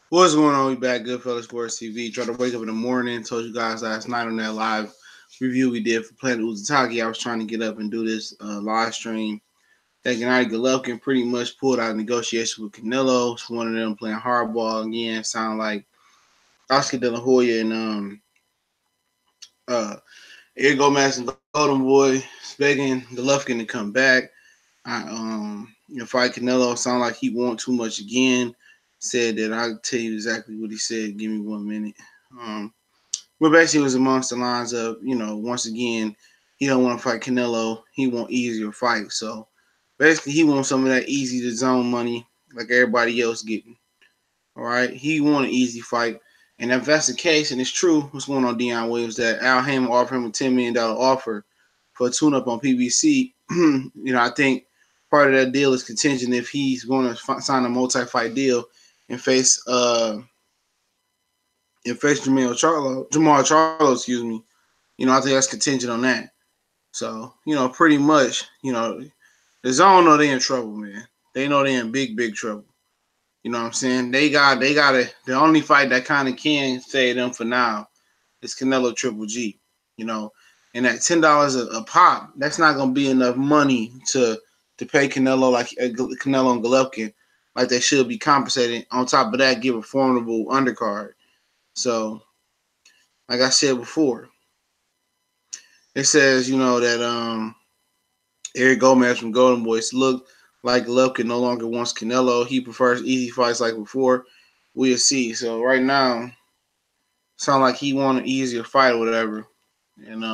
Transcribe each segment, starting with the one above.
What's going on? We back, Goodfellas Sports TV. Tried to wake up in the morning. Told you guys last night on that live review we did for Planet Uzataki. I was trying to get up and do this live stream. That Gennady Golovkin pretty much pulled out a negotiation with Canelo. It's one of them playing hardball again. Sound like Oscar De La Hoya and uh, Eric Gomez and Golden Boy begging Golovkin to come back. Fight Canelo. Sound like he want too much again. Said that I'll tell you exactly what he said. Give me 1 minute. Um, but basically, it was amongst the lines of, once again, he don't want to fight Canelo. He want easier fight. So basically, he wants some of that easy to zone money like everybody else getting. All right, he want an easy fight, and if that's the case, and it's true, what's going on, Deion Williams? That Al Hammond offered him a $10 million offer for a tune-up on PBC. I think part of that deal is contingent if he's going to sign a multi-fight deal and face Jamal Charlo, excuse me. I think that's contingent on that. So, pretty much, the zone know they in trouble, man. They know they in big, big trouble. You know what I'm saying? The only fight that kind of can save them for now is Canelo Triple G. You know, and at $10 a pop, that's not gonna be enough money to pay Canelo like Canelo and Golovkin like they should be compensated. On top of that, give a formidable undercard. So, like I said before, it says that Eric Gomez from Golden Boys look like Golovkin no longer wants Canelo. He prefers easy fights like before. We'll see. So right now, sound like he want an easier fight or whatever. And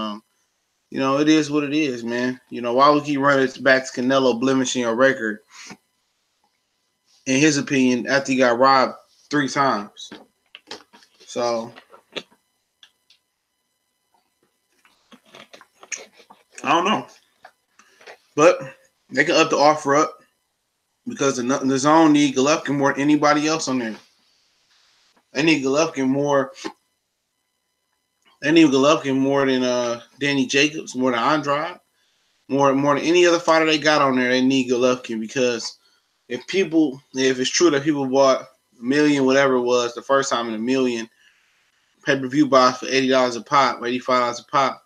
it is what it is, man. Why would he run it back to Canelo blemishing a record? In his opinion, after he got robbed 3 times. So I don't know, but they can up the offer up because the zone need Golovkin more than anybody else on there. They need Golovkin more. They need Golovkin more than Danny Jacobs, more than Andrade, more than any other fighter they got on there. They need Golovkin because if it's true that people bought a million, whatever it was, the first time in a million pay-per-view buys for $80 a pop, or $85 a pop.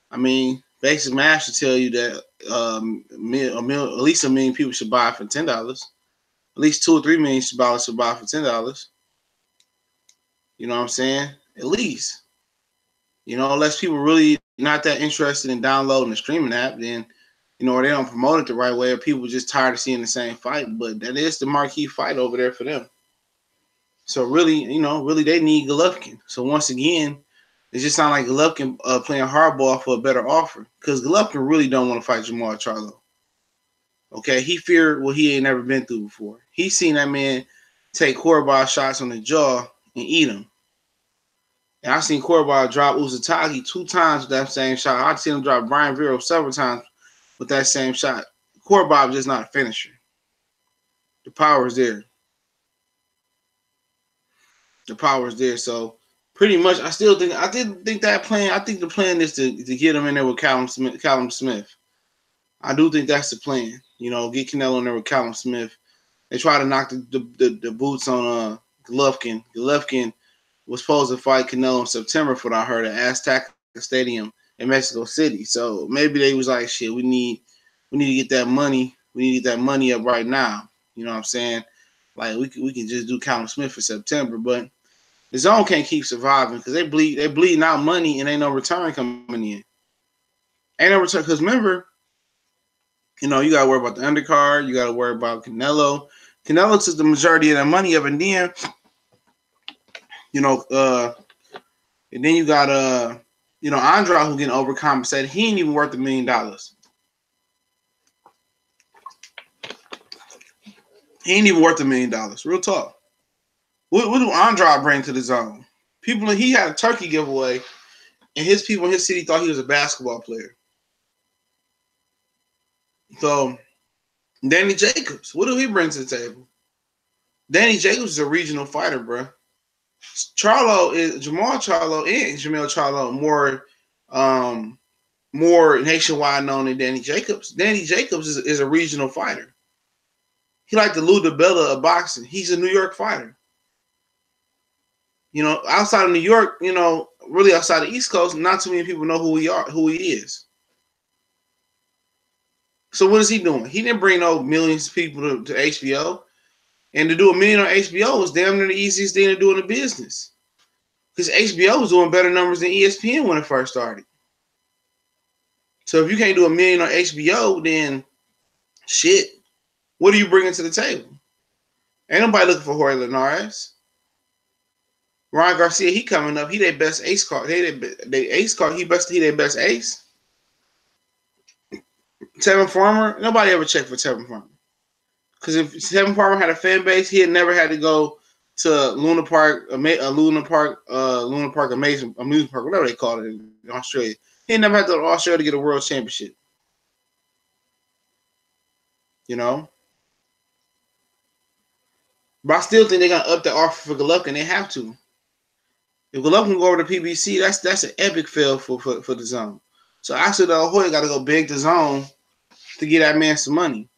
I mean, basic math should tell you that at least a million people should buy for $10. At least 2 or 3 million should buy for $10. You know what I'm saying? At least. Unless people really not that interested in downloading the streaming app, then, or they don't promote it the right way, or people just tired of seeing the same fight. But that is the marquee fight over there for them. So really, really they need Golovkin. So once again, it just sounds like Golovkin playing hardball for a better offer because Golovkin really don't want to fight Jamal Charlo. Okay, he feared what he ain't never been through before. He's seen that man take quarterback shots on the jaw and eat him. And I've seen Korobov drop Uzatagi 2 times with that same shot. I've seen him drop Brian Vero several times with that same shot. Korobov is just not a finisher. The power is there. The power is there. So pretty much, I didn't think that plan. I think the plan is to get him in there with Callum Smith. I do think that's the plan. Get Canelo in there with Callum Smith. They try to knock the boots on Golovkin. Golovkin was supposed to fight Canelo in September for what I heard at Azteca Stadium in Mexico City. So maybe they was like, shit, we need to get that money. We need to get that money up right now. You know what I'm saying? Like we can just do Callum Smith for September, but the zone can't keep surviving because they bleeding out money and ain't no return coming in. Ain't no return because remember, you gotta worry about the undercard. You gotta worry about Canelo. Canelo took the majority of that money up, and then and then you got Andrade who getting overcompensated. He ain't even worth $1 million. He ain't even worth $1 million. Real talk. What do Andrade bring to the zone? He had a turkey giveaway, and his people in his city thought he was a basketball player. So Danny Jacobs, what do he bring to the table? Danny Jacobs is a regional fighter, bro. Jamal Charlo and Jamil Charlo more nationwide known than Danny Jacobs. Danny Jacobs is a regional fighter. He like the Lou DiBella of boxing. He's a New York fighter. Outside of New York, really outside the East Coast, not too many people know who he is. So what is he doing? He didn't bring no millions of people to HBO. And to do $1 million on HBO is damn near the easiest thing to do in the business. Because HBO was doing better numbers than ESPN when it first started. So if you can't do $1 million on HBO, then shit, what are you bringing to the table? Ain't nobody looking for Jorge Linares. Ryan Garcia, he coming up. He their best ace card. They ace card. He their best ace. Tevin Farmer, nobody ever checked for Tevin Farmer. Because if Tevin Farmer had a fan base, he had never had to go to Luna Park amusement park, whatever they call it in Australia. He had never had to go to Australia to get a world championship. But I still think they're gonna up the offer for Golovkin. They have to. If Golovkin go over to PBC, that's an epic fail for the zone. So actually, the Hoya got to go beg the zone to get that man some money.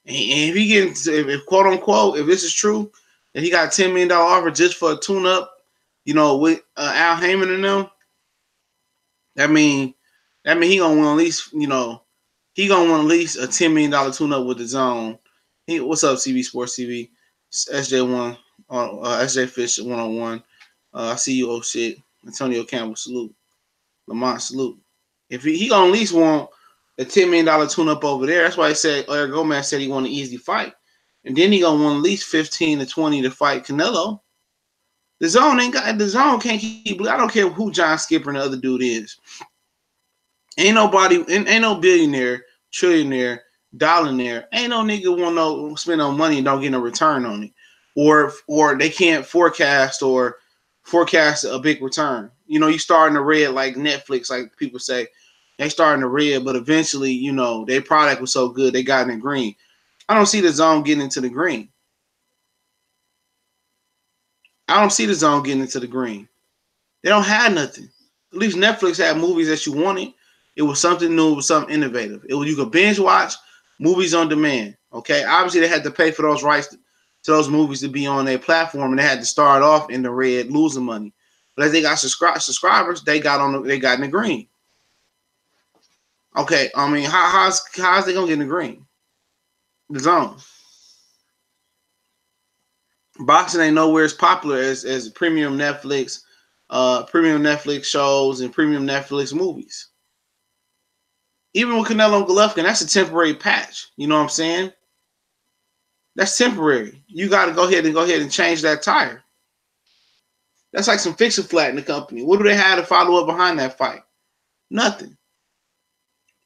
And if he if quote unquote, if this is true, and he got $10 million offer just for a tune up, with Al Heyman and them, that mean he gonna win at least, he gonna win at least a $10 million tune up with the zone. What's up, CB Sports TV? SJ1, SJ Fish 101. I see you, oh shit. Antonio Campbell, salute. Lamont, salute. If he gonna at least want a $10 million tune up over there, that's why he said Eric Gomez said he want an easy fight. And then he gonna want at least 15 to 20 to fight Canelo. The zone can't keep. I don't care who John Skipper and the other dude is. Ain't no billionaire, trillionaire, dollionaire. Ain't no nigga want spend no money and don't get no return on it. Or they can't forecast a big return. You start in the red like Netflix, like people say. They start in the red, but eventually, their product was so good they got in the green. I don't see the zone getting into the green. I don't see the zone getting into the green. They don't have nothing. At least Netflix had movies that you wanted. It was something new. It was something innovative. You could binge watch movies on demand. Okay, obviously they had to pay for those rights to those movies to be on their platform, and they had to start off in the red, losing money. But as they got subscribers, they got in the green. Okay, I mean, how's they gonna get in the green? The zone. Boxing ain't nowhere as popular as premium Netflix shows and premium Netflix movies. Even with Canelo and Golovkin, that's a temporary patch. You know what I'm saying? That's temporary. You got to go ahead and change that tire. That's like some fix and flat in the company. What do they have to follow up behind that fight? Nothing.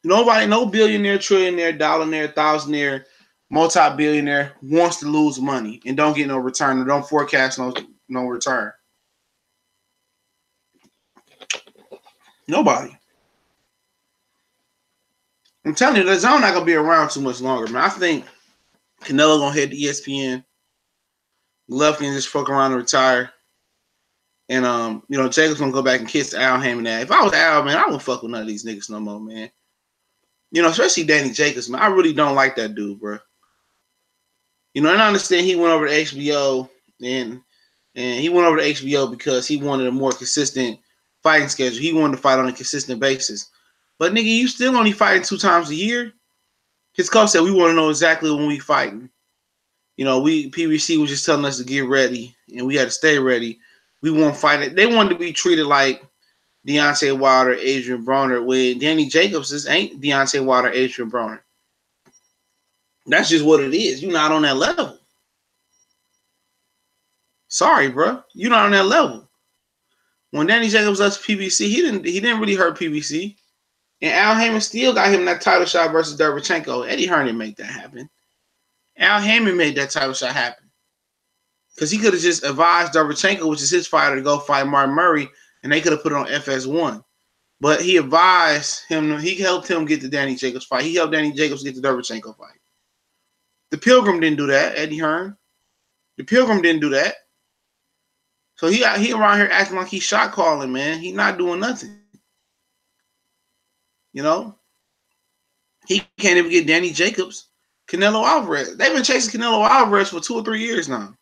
Nobody, no billionaire, trillionaire, dollionaire, thousandaire, multi-billionaire wants to lose money and don't get no return or don't forecast no return. Nobody. I'm telling you, the zone not gonna be around too much longer, man. I think Canelo gonna head to ESPN. Golovkin just fuck around and retire. And Jacobs gonna go back and kiss Al Heyman. If I was Al, man, I wouldn't fuck with none of these niggas no more, man. Especially Danny Jacobs, man. I really don't like that dude, bro. And I understand he went over to HBO and he went over to HBO because he wanted a more consistent fighting schedule. He wanted to fight on a consistent basis. But nigga, you still only fighting 2 times a year. His coach said we want to know exactly when we fighting. PBC was just telling us to get ready, and we had to stay ready. We won't fight it. They wanted to be treated like Deontay Wilder, Adrian Broner. With Danny Jacobs, ain't Deontay Wilder, Adrian Broner. That's just what it is. You're not on that level. Sorry, bro. You're not on that level. When Danny Jacobs left PBC, he didn't really hurt PBC. And Al Heyman still got him that title shot versus Derevchenko. Eddie Hearn didn't make that happen. Al Heyman made that title shot happen. Because he could have just advised Derevchenko, which is his fighter, to go fight Martin Murray, and they could have put it on FS1. But he advised him, he helped him get the Danny Jacobs fight. He helped Danny Jacobs get the Derevchenko fight. The Pilgrim didn't do that, Eddie Hearn. The Pilgrim didn't do that. So he around here acting like he's shot calling, man. He's not doing nothing. He can't even get Danny Jacobs, Canelo Alvarez. They've been chasing Canelo Alvarez for 2 or 3 years now.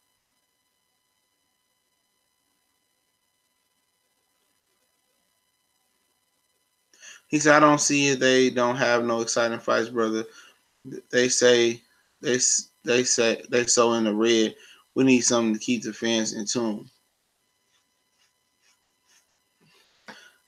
He said, "I don't see it. They don't have no exciting fights, brother. They say they so in the red. We need something to keep the fans in tune.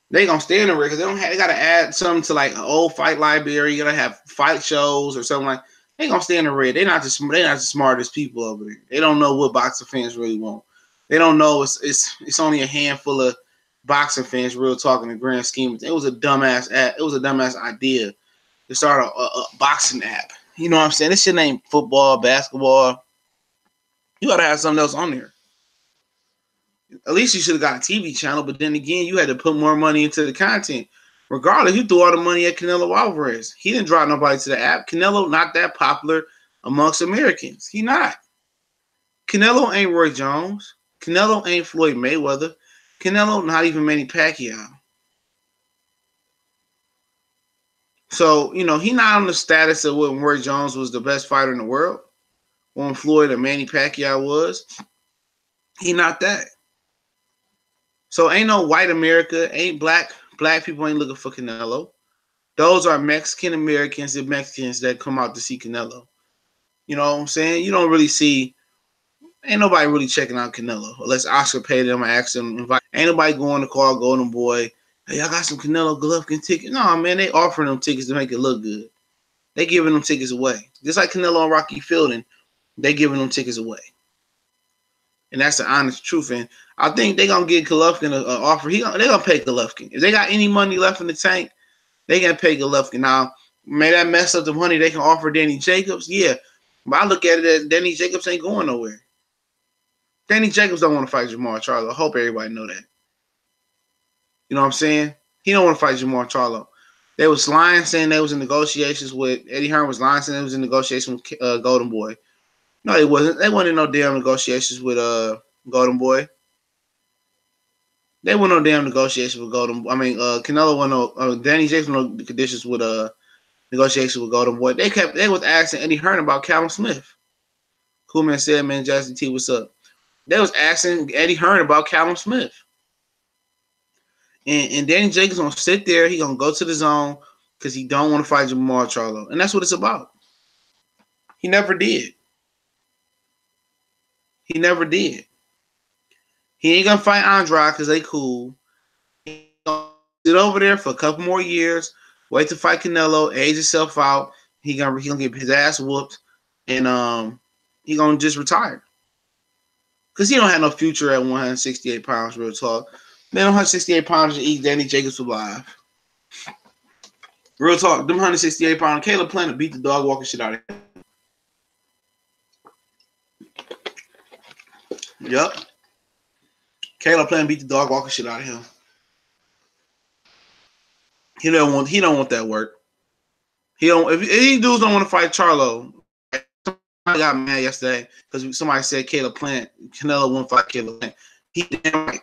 They gonna stay in the red because they don't have. They gotta add something to like an old fight library. You gotta have fight shows or something like. They gonna stay in the red. They're not the smartest people over there. They don't know what boxing fans really want. They don't know it's only a handful of boxing fans. Real talking the grand scheme. It was a dumbass idea to start a boxing app. You know what I'm saying? This shit ain't football, basketball. You gotta have something else on there. At least you should have got a TV channel, but then again, you had to put more money into the content. Regardless, you threw all the money at Canelo Alvarez. He didn't draw nobody to the app. Canelo not that popular amongst Americans. He not. Canelo ain't Roy Jones. Canelo ain't Floyd Mayweather. Canelo not even Manny Pacquiao. So, he not on the status of when Roy Jones was the best fighter in the world. When Floyd or Manny Pacquiao was. He not that. So ain't no white America, ain't black people ain't looking for Canelo. Those are Mexican Americans and Mexicans that come out to see Canelo. You know what I'm saying? You don't really see, ain't nobody really checking out Canelo unless Oscar paid them and asked them. Ain't nobody going to call Golden Boy, hey, I got some Canelo Golovkin tickets. No, man, they offering them tickets to make it look good. They giving them tickets away. Just like Canelo and Rocky Fielding, they giving them tickets away. And that's the honest truth. And I think they're going to get Golovkin an offer. They're going to pay Golovkin. If they got any money left in the tank, they going to pay Golovkin. Now, may that mess up the money they can offer Danny Jacobs? Yeah. But I look at it as Danny Jacobs ain't going nowhere. Danny Jacobs don't want to fight Jamal Charlo. I hope everybody know that. You know what I'm saying? He don't want to fight Jamal Charlo. They was lying saying they was in negotiations with Eddie Hearn was lying saying they was in negotiations with Golden Boy. No, they wasn't. They wasn't in no damn negotiations with Golden Boy. They weren't no damn negotiations with Golden Boy. I mean, Canelo went no Danny Jacobs no conditions with negotiations with Golden Boy. They was asking Eddie Hearn about Callum Smith. Cool man said, man, Justin T, what's up? They was asking Eddie Hearn about Callum Smith. And Danny Jacobs gonna sit there, he gonna go to the zone because he don't want to fight Jamal Charlo. And that's what it's about. He never did. He never did. He ain't gonna fight Andrade because they cool. He gonna sit over there for a couple more years, wait to fight Canelo, age himself out. He gonna get his ass whooped, and he gonna just retire. Because he don't have no future at 168 pounds, real talk. Man, 168 pounds to eat Danny Jacobs alive. Real talk, them 168 pounds, Caleb Plant to beat the dog walking shit out of him. Yep. Caleb Plant beat the dog walking shit out of him. He don't want that work. If any dudes don't want to fight Charlo. I got mad yesterday because somebody said Caleb Plant, Canelo won't fight Caleb Plant. He damn right.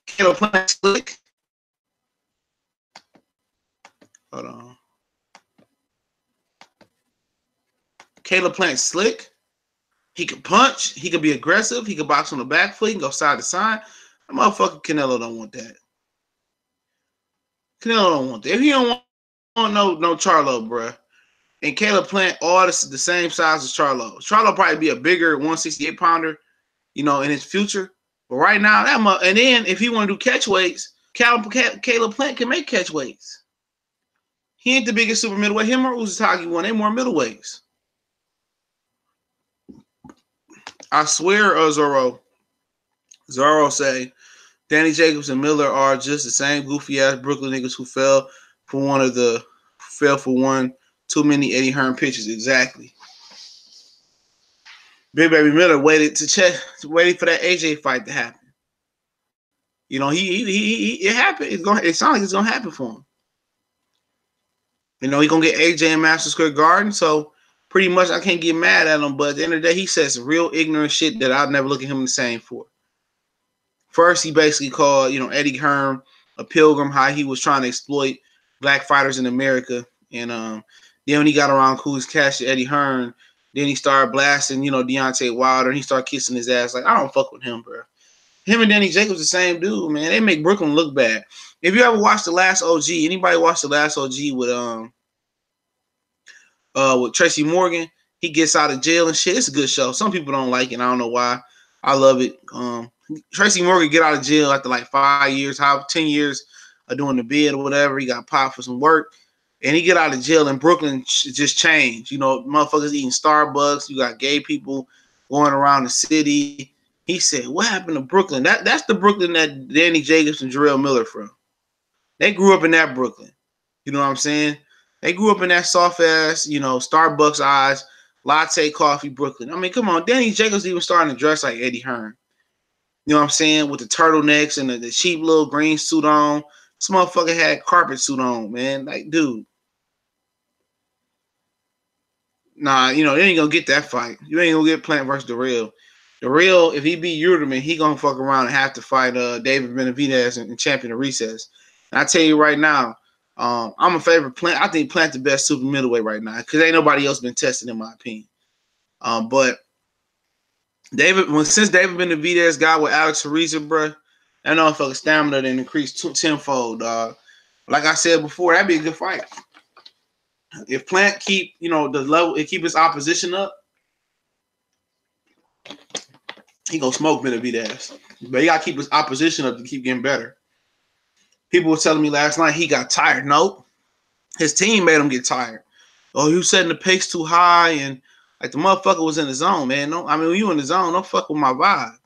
Caleb Plant slick. Hold on. Caleb Plant slick. He can punch. He can be aggressive. He can box on the back foot. He can go side to side. That motherfucker Canelo don't want that. Canelo don't want that. If he don't want no Charlo, bruh. And Caleb Plant all the same size as Charlo. Charlo probably be a bigger 168 pounder, in his future. But right now, and then if he want to do catch weights, Caleb Plant can make catch weights. He ain't the biggest super middleweight. Him or Uzitagi one, they more middleweights. I swear, Zorro say Danny Jacobs and Miller are just the same goofy ass Brooklyn niggas who fell for one too many Eddie Hearn pitches. Exactly. Big Baby Miller waited for that AJ fight to happen. It happened. It sounds like it's gonna happen for him. He's gonna get AJ in Madison Square Garden, so pretty much I can't get mad at him. But at the end of the day, he said some real ignorant shit that I'll never look at him the same for. First, he basically called, Eddie Hearn a pilgrim, how he was trying to exploit black fighters in America. And then when he got around Cool's Cash to Eddie Hearn, then he started blasting, Deontay Wilder, and he started kissing his ass. Like, I don't fuck with him, bro. Him and Danny Jacobs the same dude, man. They make Brooklyn look bad. If you ever watched The Last OG, anybody watch The Last OG with Tracy Morgan? He gets out of jail and shit. It's a good show. Some people don't like it. I don't know why. I love it. Tracy Morgan get out of jail after like 5 years, 10 years of doing the bid or whatever. He got popped for some work. And he get out of jail and Brooklyn just changed. You know, motherfuckers eating Starbucks. You got gay people going around the city. He said, what happened to Brooklyn? That's the Brooklyn that Danny Jacobs and Jarrell Miller from. They grew up in that Brooklyn. You know what I'm saying? They grew up in that soft-ass, you know, Starbucks eyes, latte coffee Brooklyn. I mean, come on. Danny Jacobs even starting to dress like Eddie Hearn. You know what I'm saying? With the turtlenecks and the cheap little green suit on. This motherfucker had carpet suit on, man. Like, dude. Nah, you know, they ain't gonna get that fight. You ain't gonna get Plant versus the real. The real, if he beat Yurderman, he gonna fuck around and have to fight David Benavidez and champion the recess. And I tell you right now, I'm a favorite Plant. I think Plant the best super middleweight right now because ain't nobody else been tested in my opinion. But since David Benavidez got with Alex Ariza, bro, that motherfucker stamina then increased tenfold, dog. Like I said before, that'd be a good fight. If Plant keep, you know, the level, and keep his opposition up, he gonna smoke Benavidez. But he gotta keep his opposition up to keep getting better. People were telling me last night he got tired. Nope. His team made him get tired. Oh, you setting the pace too high, and like the motherfucker was in the zone, man. No, I mean, when you in the zone, don't fuck with my vibe.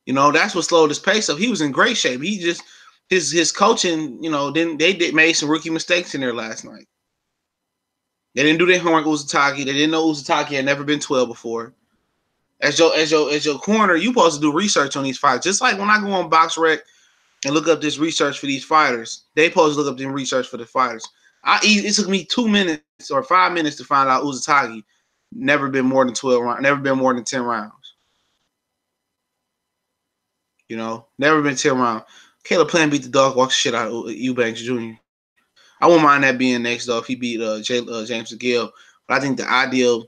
You know, that's what slowed his pace up. He was in great shape. He just his coaching, you know, they made some rookie mistakes in there last night. They didn't do their homework, Uzataki. They didn't know Uzataki had never been 12 before. As your corner, you supposed to do research on these fights. Just like when I go on BoxRec and look up this research for these fighters, they supposed to look up the research for the fighters. It took me 2 minutes or 5 minutes to find out Uzataki never been more than 12 rounds, never been more than 10 rounds. You know, never been 10 rounds. Caleb Plant beat the dog walk shit out of Eubanks Jr. I wouldn't mind that being next though if he beat James DeGale. But I think the ideal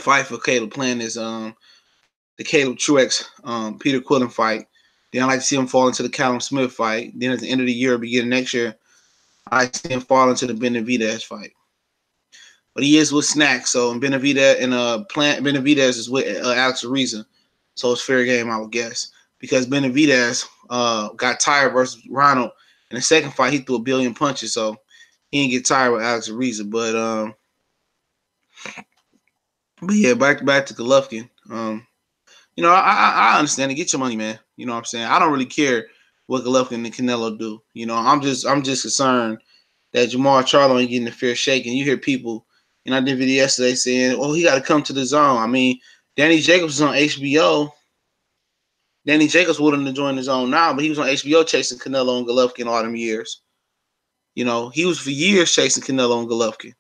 fight for Caleb Plant is the Caleb Truex Peter Quillen fight. Then I like to see him fall into the Callum Smith fight. Then at the end of the year, beginning next year, I like to see him fall into the Benavidez fight. But he is with Snack, so Benavidez and Benavidez is with Alex Ariza, so it's fair game, I would guess, because Benavidez got tired versus Ronald in the second fight. He threw a billion punches, so he didn't get tired with Alex Ariza. But yeah, back to Golovkin. You know, I understand it. Get your money, man. You know what I'm saying? I don't really care what Golovkin and Canelo do. You know, I'm just concerned that Jamal Charlo ain't getting a fair shake. And you hear people, and I did a video yesterday saying, oh, he got to come to the zone. I mean, Danny Jacobs is on HBO. Danny Jacobs wouldn't have joined the zone now, but he was on HBO chasing Canelo and Golovkin all them years. You know, he was for years chasing Canelo and Golovkin.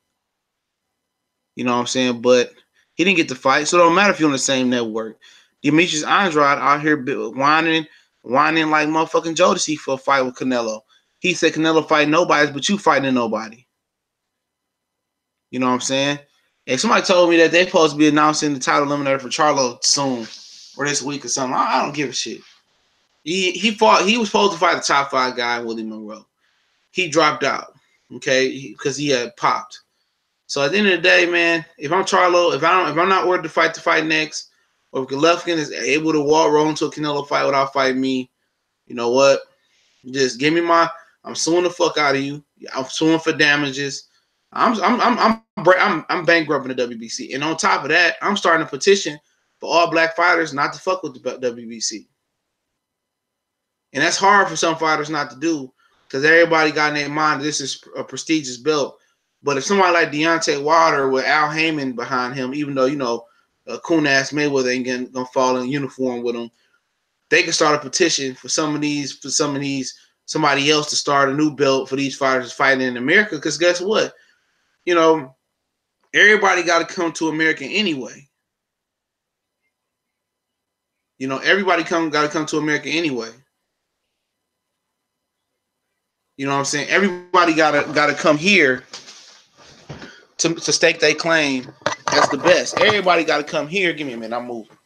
You know what I'm saying? But he didn't get the fight, so it don't matter if you're on the same network. Demetrius Andrade out here whining like motherfucking Jodeci for a fight with Canelo. He said Canelo fight nobody, but you fighting nobody. You know what I'm saying? And somebody told me that they supposed to be announcing the title eliminator for Charlo soon or this week or something. I don't give a shit. He was supposed to fight the top 5 guy, Willie Monroe. He dropped out, okay, because he had popped. So at the end of the day, man, if I'm Charlo, if I'm not ordered to fight the fight next, or if Golovkin is able to roll into a Canelo fight without fighting me, you know what? Just give me I'm suing the fuck out of you. I'm suing for damages. I'm bankrupting the WBC. And on top of that, I'm starting a petition for all black fighters not to fuck with the WBC. And that's hard for some fighters not to do because everybody got in their mind this is a prestigious belt. But if somebody like Deontay Wilder with Al Heyman behind him, even though, you know, coon-ass Mayweather ain't gonna fall in uniform with him, they can start a petition for somebody else to start a new belt for these fighters fighting in America. Because guess what? You know, everybody got to come to America anyway. You know, everybody got to come to America anyway. You know what I'm saying? Everybody gotta come here to stake their claim as the best. Everybody got to come here. Give me a minute. I'm moving.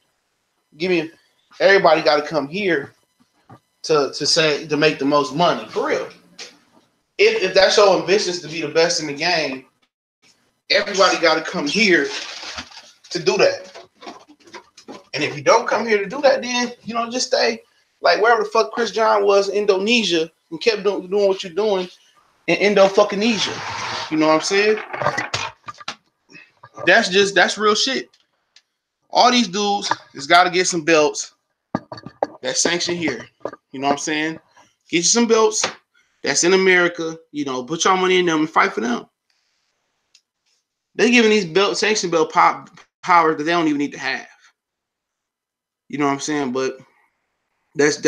Everybody got to come here to make the most money for real. If that's your ambitions to be the best in the game, everybody got to come here to do that. And if you don't come here to do that, then just stay like wherever the fuck Chris John was in Indonesia and kept doing what you're doing in Indo-fucking-nesia. You know what I'm saying? That's real shit. All these dudes has got to get some belts that's sanctioned here. You know what I'm saying? Get you some belts that's in America. Put your money in them and fight for them. They're giving these sanction belt power that they don't even need to have. You know what I'm saying? But that's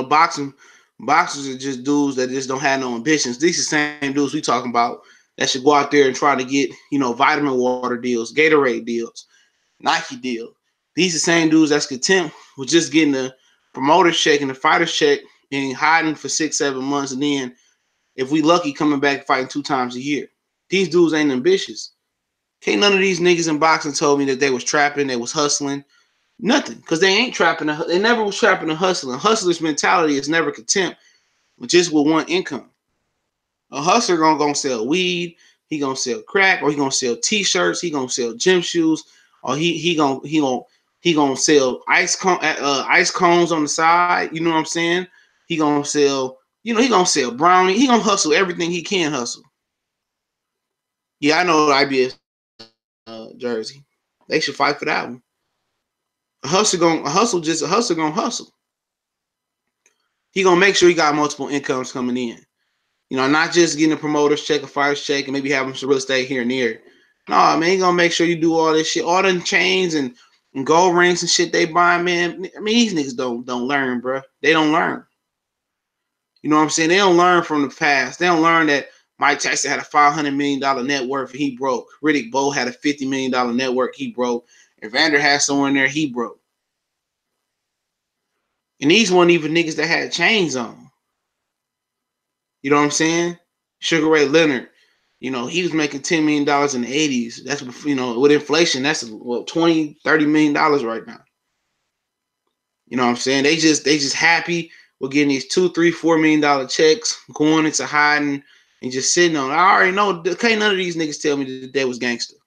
boxing. Boxers are just dudes that just don't have no ambitions. These are the same dudes we talking about that should go out there and try to get vitamin water deals, Gatorade deals, Nike deal. These are the same dudes that's content with just getting the promoter's check and the fighter's check and hiding for 6-7 months, and then if we lucky coming back fighting 2 times a year. These dudes ain't ambitious. Can't none of these niggas in boxing told me that they was trapping, they was hustling. Nothing, because they ain't trapping. They never was trapping and hustling. Hustler's mentality is never content with just with one income. A hustler gonna sell weed, he gonna sell crack, or he gonna sell t-shirts, he gonna sell gym shoes, or he gonna sell ice cones on the side. You know what I'm saying? He gonna sell, he gonna sell brownie. He gonna hustle everything he can hustle. Yeah, I know the IBS jersey. They should fight for that one. A hustler gonna hustle. He gonna make sure he got multiple incomes coming in. Not just getting a promoter's check, a fighter's check, and maybe having some real estate here and there. No, man, he gonna make sure you do all this shit, all them chains and gold rings and shit they buy, man. I mean, these niggas don't learn, bro. They don't learn. You know what I'm saying? They don't learn from the past. They don't learn that Mike Tyson had a $500 million net worth and he broke. Riddick Bowe had a $50 million net worth, he broke. If Vander had someone in there, he broke. And these weren't even niggas that had chains on. You know what I'm saying? Sugar Ray Leonard, he was making $10 million in the 80s. That's, with inflation, that's $20, $30 million right now. You know what I'm saying? They just happy with getting these $2, $3, $4 million checks, going into hiding and just sitting on it. I already know. Can't none of these niggas tell me that they was gangster.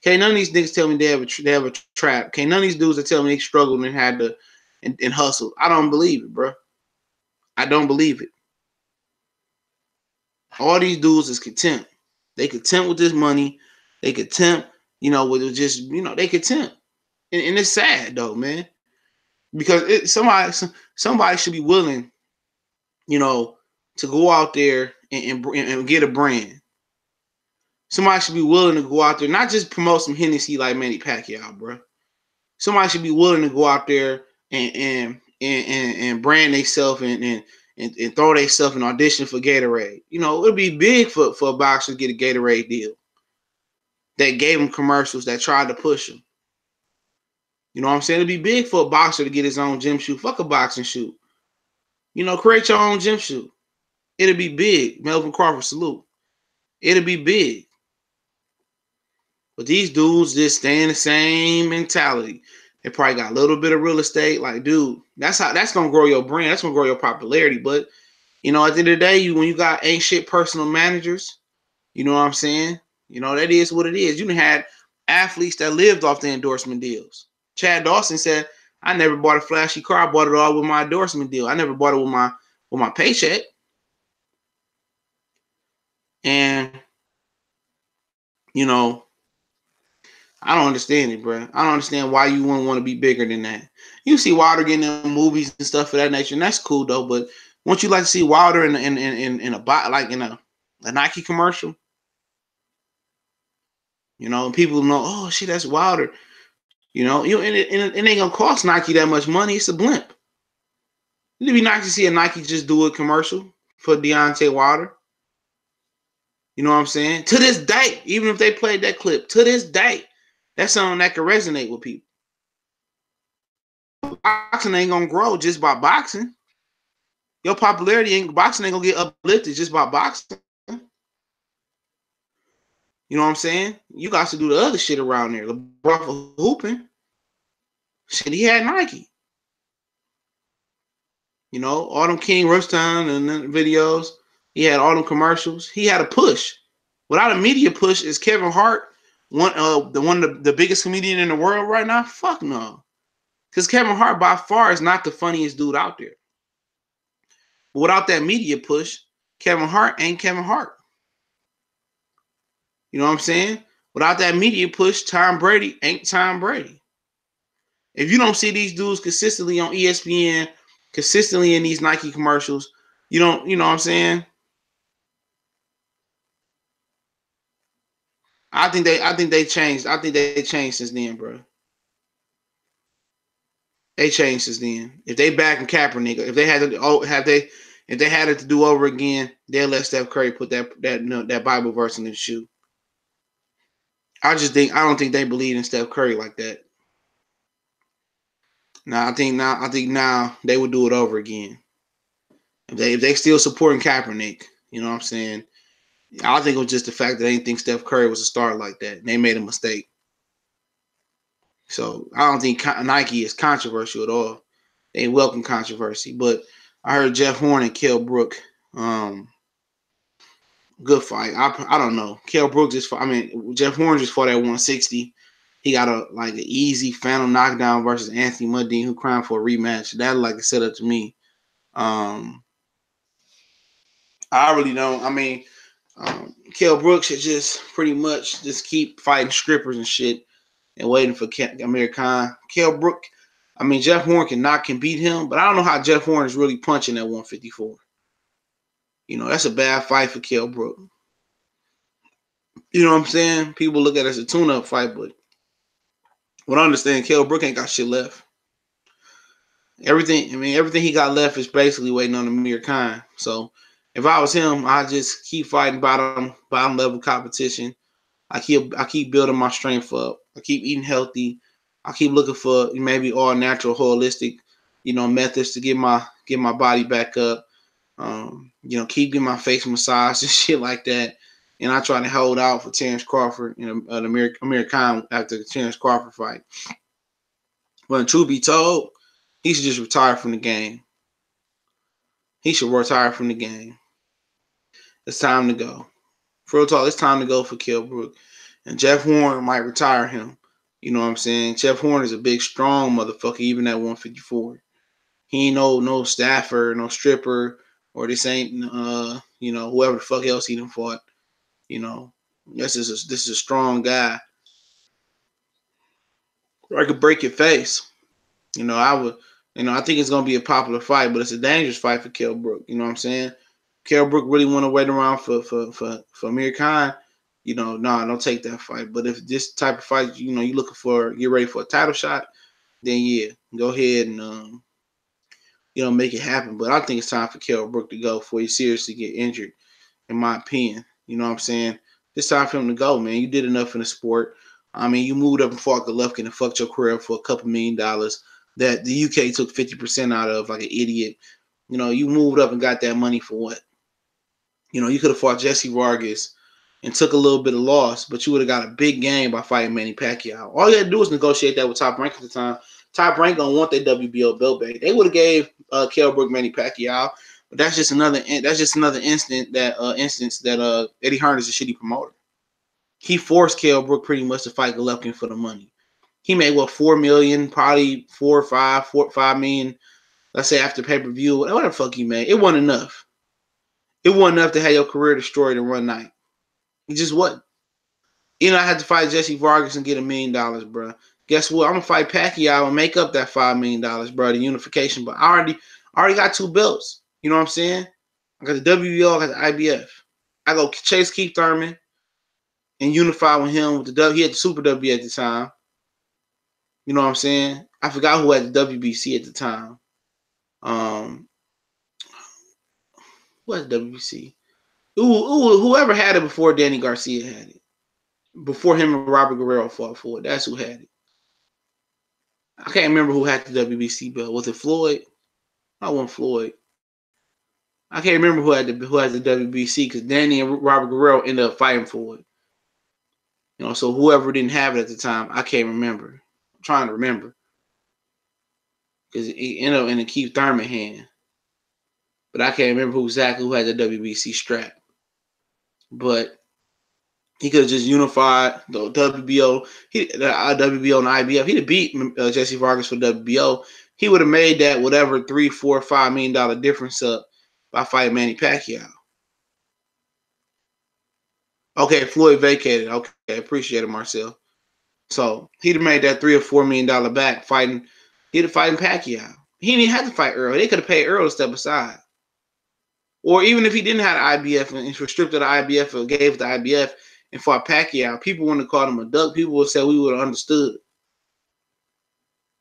Can't none of these niggas tell me they have a trap. Can't none of these dudes that tell me they struggled and had to and hustle. I don't believe it, bro. I don't believe it. All these dudes is content. They content with this money. They content, with just, they content. And it's sad though, man. Because somebody should be willing, to go out there and get a brand. Somebody should be willing to go out there, not just promote some Hennessy like Manny Pacquiao, bro. Somebody should be willing to go out there and brand themselves and throw themselves and audition for Gatorade. It'd be big for a boxer to get a Gatorade deal. That gave him commercials that tried to push him. You know what I'm saying? It'd be big for a boxer to get his own gym shoe. Fuck a boxing shoe. Create your own gym shoe. It'll be big. Melvin Crawford, salute. It'll be big. But these dudes just stay in the same mentality. They probably got a little bit of real estate. Like, dude, that's gonna grow your brand. That's gonna grow your popularity. But at the end of the day, when you got ain't shit personal managers, you know what I'm saying? That is what it is. You done had athletes that lived off the endorsement deals. Chad Dawson said, I never bought a flashy car. I bought it all with my endorsement deal. I never bought it with my paycheck. And, I don't understand it, bro. I don't understand why you wouldn't want to be bigger than that. You see Wilder getting in movies and stuff of that nature, and that's cool though. But won't you like to see Wilder in a Nike commercial? And people know, oh shit, that's Wilder. And it ain't gonna cost Nike that much money. It's a blimp. It'd be nice to see a Nike just do a commercial for Deontay Wilder. You know what I'm saying? To this day, even if they played that clip, to this day, that's something that can resonate with people. Boxing ain't gonna grow just by boxing. Your popularity boxing ain't gonna get uplifted just by boxing. You know what I'm saying? You got to do the other shit around there. LeBron for hooping. Shit, he had Nike. You know, all them King Rustin and then videos. He had all them commercials. He had a push. Without a media push, is Kevin Hart one of the biggest comedian in the world right now? Fuck no. Because Kevin Hart by far is not the funniest dude out there. But without that media push, Kevin Hart ain't Kevin Hart. You know what I'm saying? Without that media push, Tom Brady ain't Tom Brady. If you don't see these dudes consistently on ESPN, consistently in these Nike commercials, you don't, you know what I'm saying? I think they changed. I think they changed since then, bro. They changed since then. If they back in Kaepernick, if they had to if they had it to do over again, they'll let Steph Curry put that Bible verse in his shoe. I don't think they believe in Steph Curry like that. I think now they would do it over again. If they still supporting Kaepernick, you know what I'm saying? I think it was just the fact that they didn't think Steph Curry was a star like that. They made a mistake. So I don't think Nike is controversial at all. They welcome controversy. But I heard Jeff Horn and Kell Brook, good fight. I don't know. Kell Brook Jeff Horn just fought at 160. He got an easy final knockdown versus Anthony Mundine, who crying for a rematch. That like a setup to me. I really don't. Kell Brooks should just pretty much just keep fighting strippers and shit and waiting for Amir Khan. Kell Brook, Jeff Horn can beat him, but I don't know how Jeff Horn is really punching at 154. You know, that's a bad fight for Kell Brook. You know what I'm saying? People look at it as a tune-up fight, but what I understand, Kell Brook ain't got shit left. Everything he got left is basically waiting on Amir Khan. So if I was him, I'd just keep fighting bottom level competition. I keep building my strength up. I keep eating healthy. I keep looking for maybe all natural, holistic, methods to get my body back up. Keep getting my face massaged and shit like that. And I try to hold out for Terrence Crawford, Amir Khan after the Terrence Crawford fight. But truth be told, he should just retire from the game. He should retire from the game. It's time to go. For real talk, it's time to go for Kell Brook. And Jeff Horn might retire him. You know what I'm saying? Jeff Horn is a big, strong motherfucker, even at 154. He ain't no staffer, no stripper, or this ain't whoever the fuck else he done fought. This is a strong guy. I could break your face. I think it's gonna be a popular fight, but it's a dangerous fight for Kell Brook. You know what I'm saying? Kell Brook really want to wait around for Amir Khan. Don't take that fight. But if this type of fight, you looking for, get ready for a title shot, then yeah, go ahead and make it happen. But I think it's time for Kell Brook to go before he seriously get injured, in my opinion. You know what I'm saying? It's time for him to go, man. You did enough in the sport. You moved up and fought Golovkin and fucked your career up for a couple $1 million that the UK took 50% out of like an idiot. You moved up and got that money for what? You could have fought Jesse Vargas and took a little bit of loss, but you would have got a big game by fighting Manny Pacquiao. All you had to do was negotiate that with Top Rank at the time. Top Rank don't want their WBO belt back. They would have gave Kell Brook Manny Pacquiao, but that's just another instance that Eddie Hearn is a shitty promoter. He forced Kell Brook pretty much to fight Golovkin for the money. He made $4 million, probably 4 or 5 million. Let's say after pay-per-view, whatever the fuck he made. It wasn't enough. It wasn't enough to have your career destroyed in one night. It just wasn't. I had to fight Jesse Vargas and get $1 million, bro. Guess what? I'm gonna fight Pacquiao and make up that $5 million, bro. The unification, but I already got 2 belts. You know what I'm saying? I got the WBO, I got the IBF. I go chase Keith Thurman and unify with him with the W. He had the Super W at the time. You know what I'm saying? I forgot who had the WBC at the time. What's WBC? Whoever had it before Danny Garcia had it. Before him and Robert Guerrero fought for it. That's who had it. I can't remember who had the WBC belt. Was it Floyd? I wasn't Floyd. I can't remember who had the WBC because Danny and Robert Guerrero ended up fighting for it. So whoever didn't have it at the time, I can't remember. I'm trying to remember. Because it ended up in the Keith Thurman hand. but I can't remember who had the WBC strap. But he could have just unified the WBO, the WBO and IBF. He'd have beat Jesse Vargas for WBO. He would have made that whatever $3, $4, $5 million difference up by fighting Manny Pacquiao. Okay, Floyd vacated. Okay, appreciate it, Marcel. So he'd have made that $3 or $4 million back fighting. He'd have fighting Pacquiao. He didn't even have to fight Earl. They could have paid Earl to step aside. Or even if he didn't have the IBF and restricted the IBF or gave it the IBF and fought Pacquiao, people wouldn't have called him a duck. People would say we would have understood.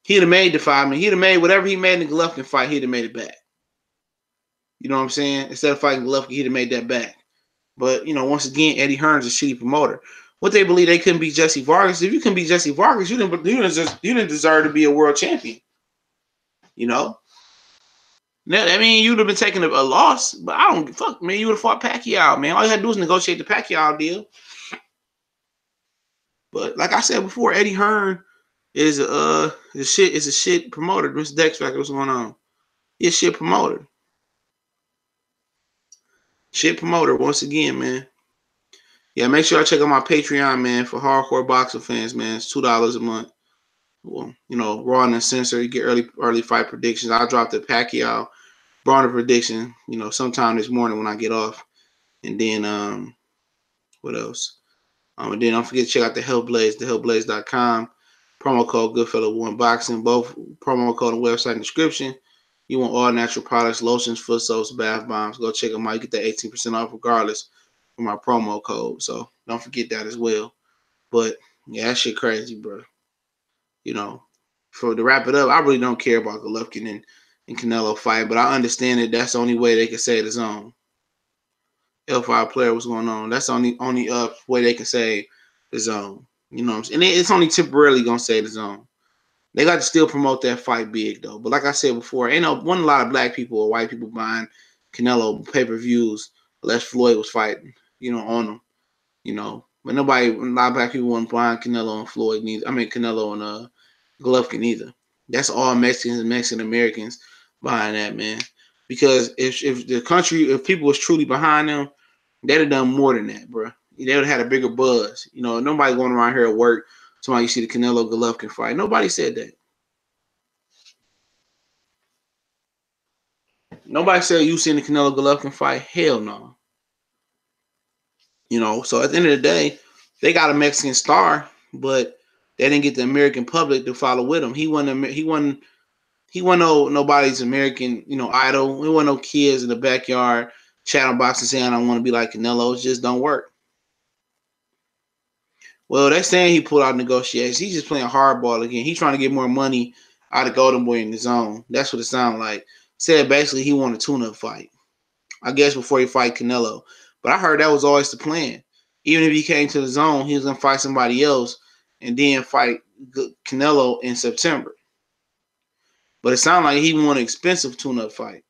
He'd have made the $5 million. He'd have made whatever he made in the Golovkin fight. He'd have made it back. You know what I'm saying? Instead of fighting Golovkin, he'd have made that back. But, once again, Eddie Hearn's a shitty promoter. What they believe they couldn't beat Jesse Vargas. If you couldn't beat Jesse Vargas, you didn't deserve to be a world champion. Now, I mean, you'd have been taking a loss, but I don't fuck, man. You would have fought Pacquiao, man. All you had to do was negotiate the Pacquiao deal. But like I said before, Eddie Hearn is a shit promoter. Mr. Dex Factor, what's going on? He's a shit promoter. Shit promoter once again, man. Yeah, make sure I check out my Patreon, man, for hardcore boxing fans, man. It's $2 a month. Well, Raw and Uncensored. You get early fight predictions. I'll drop the Pacquiao Bronner prediction, sometime this morning when I get off. And then what else? And then don't forget to check out the Hellblaze, thehellblaze.com. Promo code Goodfellow1Boxing. Both promo code and website in the description. You want all natural products, lotions, foot soaps, bath bombs. Go check them out. You get that 18% off regardless for my promo code. So don't forget that as well. But yeah, that shit crazy, bro. To wrap it up, I really don't care about Golovkin and Canelo fight, but I understand that that's the only way they can say the zone. L5 player, what's going on? That's the only way they can say the zone. You know what I'm saying? And it's only temporarily gonna say the zone. They got to still promote that fight big though. But like I said before, wasn't a lot of black people or white people buying Canelo pay-per-views unless Floyd was fighting, on them. But a lot of black people weren't buying Canelo and Floyd neither. I mean Canelo and Golovkin either. That's all Mexicans and Mexican Americans behind that, man. Because if people was truly behind them, they'd have done more than that, bro. They would have had a bigger buzz. Nobody going around here at work. Somebody you see the Canelo Golovkin fight. Nobody said that. Nobody said you seen the Canelo Golovkin fight. Hell no. So at the end of the day, they got a Mexican star, but they didn't get the American public to follow with him. He wasn't nobody's American, idol. He wasn't no kids in the backyard shadow boxing saying I don't want to be like Canelo. It just don't work. Well, they're saying he pulled out negotiations. He's just playing hardball again. He's trying to get more money out of Golden Boy in the zone. That's what it sounded like. Said basically he wanted a tune-up fight, I guess, before he fight Canelo. But I heard that was always the plan. Even if he came to the zone, he was going to fight somebody else and then fight Canelo in September. But it sounded like he wanted an expensive tune-up fight,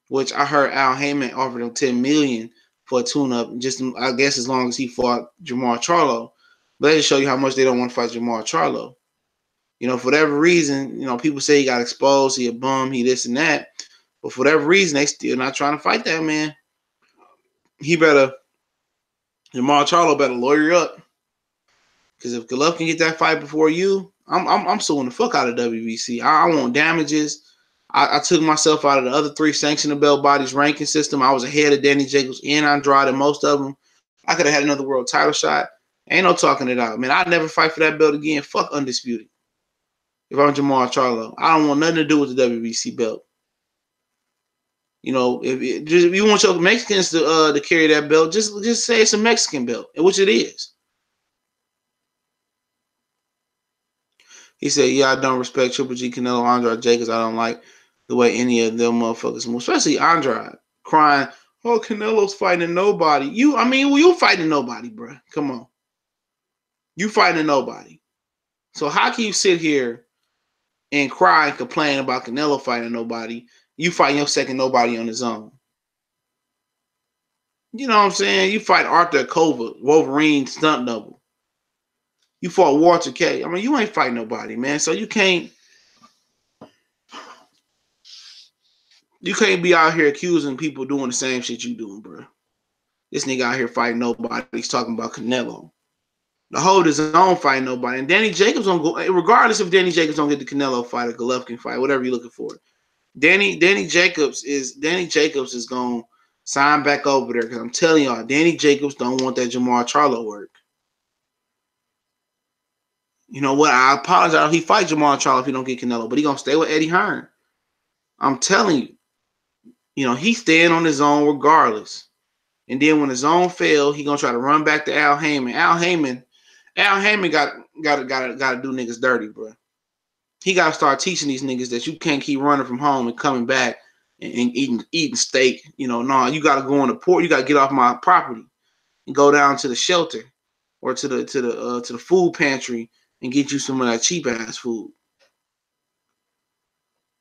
which I heard Al Heyman offered him $10 million for a tune-up, just I guess as long as he fought Jamal Charlo. But they just show you how much they don't want to fight Jamal Charlo. For whatever reason, people say he got exposed, he a bum, he this and that. But for whatever reason, they still not trying to fight that man. Jamal Charlo better lawyer up. Because if Golovkin get that fight before you, I'm suing the fuck out of WBC. I want damages. I took myself out of the other 3 sanctioned belt bodies ranking system. I was ahead of Danny Jacobs and Andrade and most of them. I could have had another world title shot. Ain't no talking it out. Man, I'd never fight for that belt again. Fuck undisputed. If I'm Jamal Charlo, I don't want nothing to do with the WBC belt. If you want your Mexicans to carry that belt, just say it's a Mexican belt, which it is. He said, yeah, I don't respect Triple G, Canelo, Andrade, Jacobs. I don't like the way any of them motherfuckers move, especially Andrade, crying, oh, Canelo's fighting nobody. You fighting nobody, bro. Come on. You fighting nobody. So how can you sit here and cry and complain about Canelo fighting nobody? You fighting your second nobody on his own. You know what I'm saying? You fight Arthur Kova, Wolverine stunt double. You fought Walter K. You ain't fighting nobody, man. So you can't. You can't be out here accusing people doing the same shit you doing, bro. This nigga out here fighting nobody. He's talking about Canelo. The hold is on fighting nobody. And Danny Jacobs don't go, regardless if Danny Jacobs don't get the Canelo fight or Golovkin fight, whatever you're looking for. Danny Jacobs is gonna sign back over there because I'm telling y'all, Danny Jacobs don't want that Jamal Charlo work. You know what? I apologize. He fight Jamal Charlo if he don't get Canelo, but he gonna stay with Eddie Hearn. I'm telling you. You know, he's staying on his own regardless. And then when his own fail, he gonna try to run back to Al Heyman. Al Heyman got to do niggas dirty, bro. He got to start teaching these niggas that you can't keep running from home and coming back and eating steak. You know, no, you got to go on the port. You got to get off my property and go down to the shelter or to the food pantry and get you some of that cheap ass food.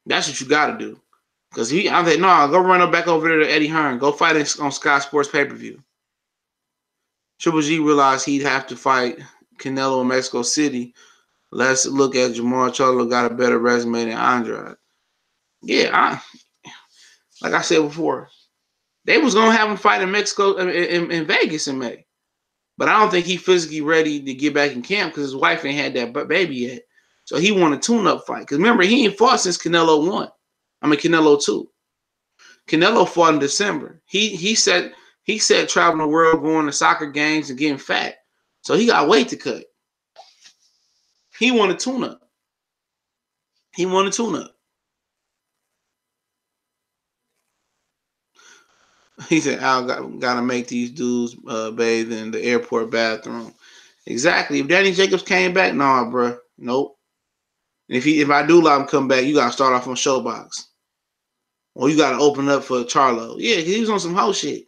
That's what you got to do. Because I'm like, no, go run up back over there to Eddie Hearn. Go fight on Sky Sports pay-per-view. Triple G realized he'd have to fight Canelo in Mexico City. Let's look at Jamal Charlo got a better resume than Andrade. Yeah, like I said before, they was going to have him fight in Mexico, in Vegas in May. But I don't think he physically ready to get back in camp because his wife ain't had that baby yet. So he want a tune-up fight. Because remember, he ain't fought since Canelo 2. Canelo fought in December. He said traveling the world, going to soccer games and getting fat. So he got weight to cut. He want a tune-up. He said, Al got to make these dudes bathe in the airport bathroom. Exactly. If Danny Jacobs came back, nah, bro. Nope. And if I do let him come back, you got to start off on Showbox. Or you got to open up for Charlo. Yeah, because he was on some whole shit.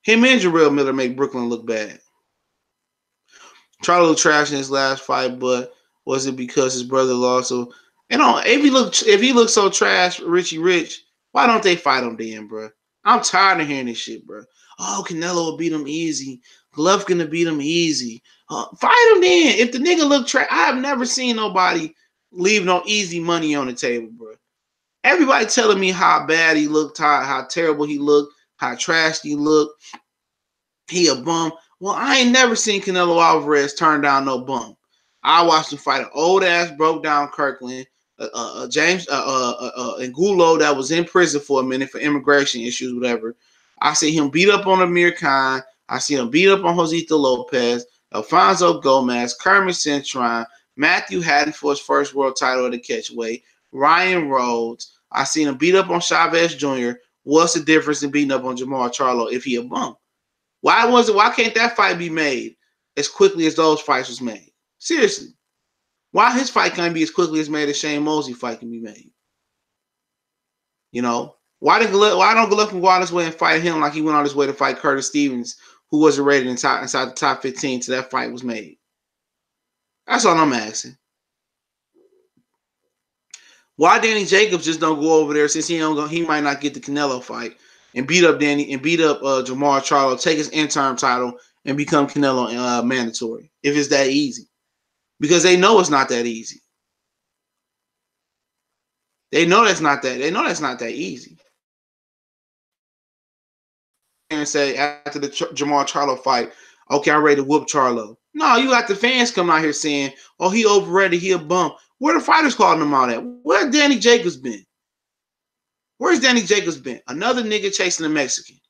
Him and Jarrell Miller make Brooklyn look bad. Charlo trashed in his last fight, but was it because his brother lost? So, if he looks so trash, Richie Rich, why don't they fight him then, bro? I'm tired of hearing this shit, bro. Oh, Canelo will beat him easy. Golovkin will beat him easy. Fight him then. If the nigga look trash, I have never seen nobody leave no easy money on the table, bro. Everybody telling me how bad he looked, how terrible he looked, how trash he looked. He a bum. Well, I ain't never seen Canelo Alvarez turn down no bum. I watched him fight an old ass broke down Kirkland, James Angulo that was in prison for a minute for immigration issues, whatever. I see him beat up on Amir Khan. I see him beat up on Josito Lopez, Alfonso Gomez, Kermit Cintron, Matthew Haddon for his first world title at the catchweight, Ryan Rhodes. I seen him beat up on Chavez Jr. What's the difference in beating up on Jamal Charlo if he a bum? Why can't that fight be made as quickly as those fights was made? Seriously. Why his fight can't be as quickly as made as Shane Mosley fight can be made? You know? Why don't Golovkin go out his way and fight him like he went on his way to fight Curtis Stevens, who wasn't rated inside the top 15 till that fight was made? That's all I'm asking. Why Danny Jacobs just don't go over there since he might not get the Canelo fight and beat up Jamal Charlo, take his interim title and become Canelo mandatory if it's that easy? Because they know it's not that easy. They know that's not that easy. And say after the Jamal Charlo fight, okay, I'm ready to whoop Charlo. No, you got the fans coming out here saying, oh, he overrated, he a bum. Where the fighters calling him out at? Where's Danny Jacobs been? Where's Danny Jacobs been? Another nigga chasing a Mexican.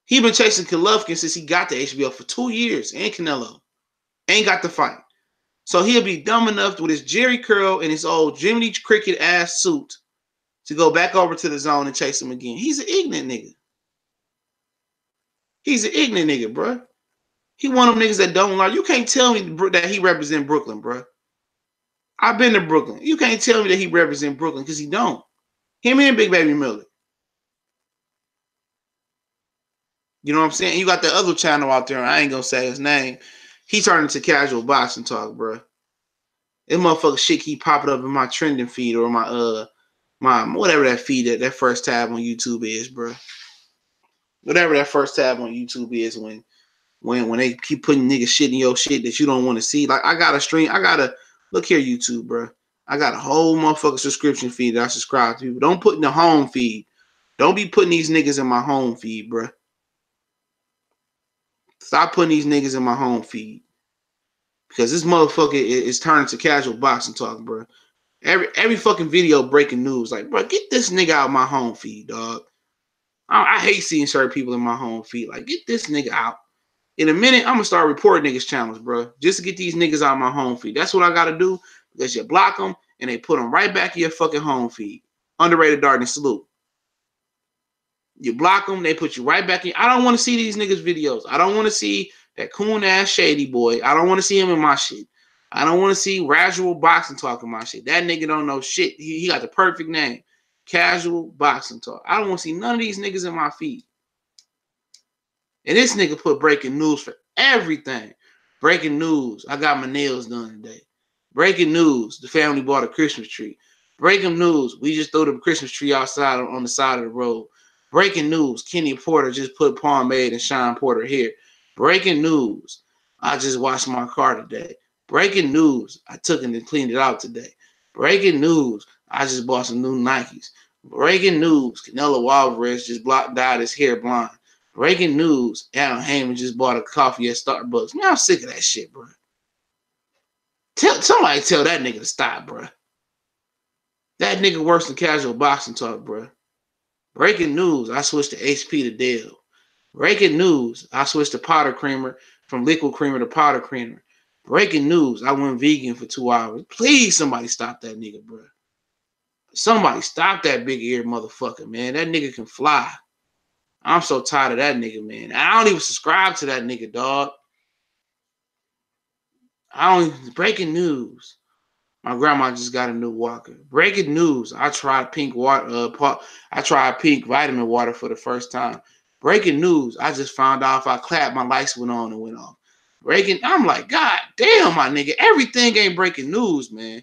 He been chasing Golovkin since he got to HBO for 2 years, and Canelo ain't got the fight. So he'll be dumb enough with his Jerry curl and his old Jiminy Cricket ass suit to go back over to the zone and chase him again. He's an ignorant nigga. Bro. He one of them niggas that don't learn. You can't tell me that he represent Brooklyn, bro. I've been to Brooklyn. You can't tell me that he represent Brooklyn because he don't. Him and Big Baby Miller. You know what I'm saying? You got that other channel out there. I ain't gonna say his name. He turned into casual boxing talk, bro. This motherfucker shit keep popping up in my trending feed or my whatever that feed that first tab on YouTube is, bro. Whatever that first tab on YouTube is when they keep putting nigga shit in your shit that you don't want to see. Like I got a Look here, YouTube, bro. I got a whole motherfucking subscription feed that I subscribe to. Don't put in the home feed. Don't be putting these niggas in my home feed, bro. Stop putting these niggas in my home feed. Because this motherfucker is turning to casual boxing talk, bro. Every fucking video breaking news. Like, bro, get this nigga out of my home feed, dog. I hate seeing certain people in my home feed. Like, get this nigga out. In a minute, I'm going to start reporting niggas' channels, bro. Just to get these niggas out of my home feed. That's what I got to do. Because you block them, and they put them right back in your fucking home feed. Underrated Darkness, salute. You block them, they put you right back in. I don't want to see these niggas' videos. I don't want to see that coon-ass shady boy. I don't want to see him in my shit. I don't want to see Casual Boxing Talk in my shit. That nigga don't know shit. He got the perfect name. Casual Boxing Talk. I don't want to see none of these niggas in my feed. And this nigga put breaking news for everything. Breaking news. I got my nails done today. Breaking news. The family bought a Christmas tree. Breaking news. We just threw the Christmas tree outside on the side of the road. Breaking news. Kenny Porter just put pomade and Sean Porter here. Breaking news. I just washed my car today. Breaking news. I took it and cleaned it out today. Breaking news. I just bought some new Nikes. Breaking news. Canelo Alvarez just dyed his hair blonde. Breaking news. Adam Heyman just bought a coffee at Starbucks. Man, I'm sick of that shit, bro. Somebody tell that nigga to stop, bro. That nigga worse than Casual Boxing Talk, bro. Breaking news. I switched to HP to Dell. Breaking news. I switched to powder creamer from liquid creamer to powder creamer. Breaking news. I went vegan for 2 hours. Please, somebody stop that nigga, bro. Somebody stop that big ear motherfucker, man. That nigga can fly. I'm so tired of that nigga, man. I don't even subscribe to that nigga, dog. Breaking news. My grandma just got a new walker. Breaking news. I tried pink water. I tried pink vitamin water for the first time. Breaking news. I just found out if I clapped, my lights went on and went off. Breaking. I'm like, God damn, my nigga. Everything ain't breaking news, man.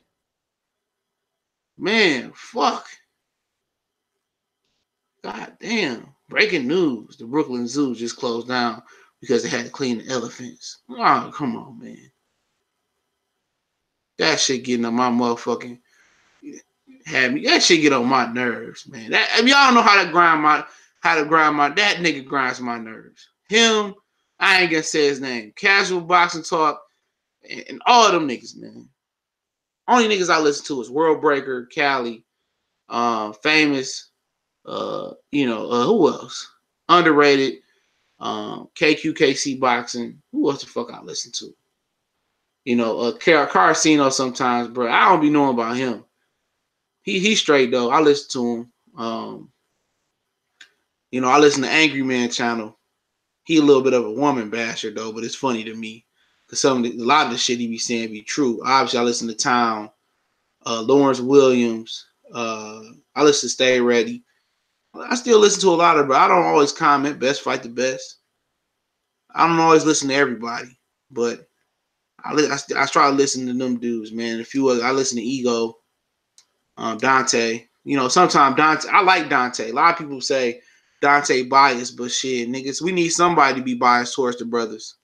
Man, fuck. God damn. Breaking news. The Brooklyn Zoo just closed down because they had to clean the elephants. Oh, come on, man. That shit getting on my motherfucking that shit get on my nerves, man. Y'all know how to grind my that nigga grinds my nerves. Him, I ain't gonna say his name. Casual Boxing Talk and all them niggas, man. Only niggas I listen to is World Breaker, Cali, Famous, who else? Underrated, KQKC Boxing. Who else the fuck I listen to? Carcino sometimes, bro. I don't be knowing about him. He's straight though. I listen to him. I listen to Angry Man channel. He a little bit of a woman basher though, but it's funny to me because a lot of the shit he be saying be true. Obviously, I listen to Town, Lawrence Williams. I listen to Stay Ready. I still listen to a lot of, but I don't always comment. Best Fight the Best. I don't always listen to everybody, but I try to listen to them dudes, man. A few others, I listen to Ego, Dante. Sometimes Dante. I like Dante. A lot of people say Dante biased, but shit, niggas, we need somebody to be biased towards the brothers.